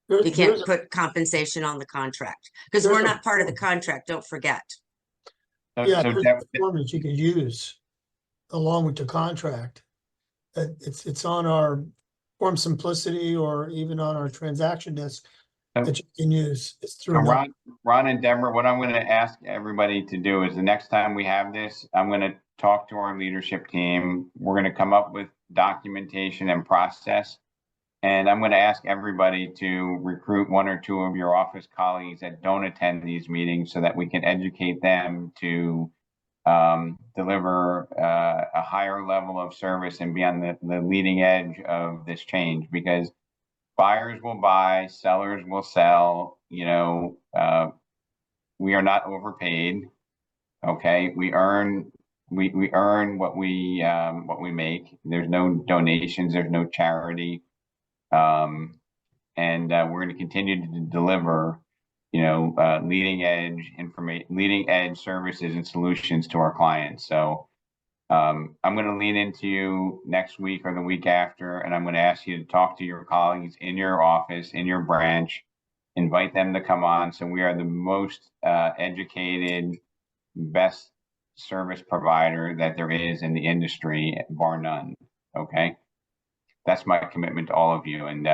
You can't put compensation on the contract because we're not part of the contract. Don't forget. Yeah, there's a form that you can use along with the contract. It's on our Form Simplicity or even on our transaction desk that you can use. It's through. So Ron and Deborah, what I'm going to ask everybody to do is the next time we have this, I'm going to talk to our leadership team. We're going to come up with documentation and process. And I'm going to ask everybody to recruit 1 or 2 of your office colleagues that don't attend these meetings so that we can educate them to deliver a higher level of service and be on the leading edge of this change, because buyers will buy, sellers will sell. You know, we are not overpaid. Okay, we earn what we make. There's no donations. There's no charity. And we're going to continue to deliver, you know, leading edge services and solutions to our clients. So I'm going to lean into you next week or the week after, and I'm going to ask you to talk to your colleagues in your office, in your branch, invite them to come on. So we are the most educated, best service provider that there is in the industry, bar none. Okay. That's my commitment to all of you, and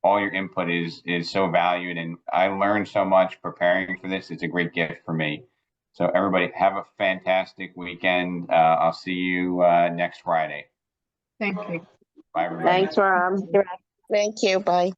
all your input is so valued, and I learned so much preparing for this. It's a great gift for me. So everybody have a fantastic weekend. I'll see you next Friday. Thank you. Bye, everybody. Thanks, Rob. Thank you. Bye.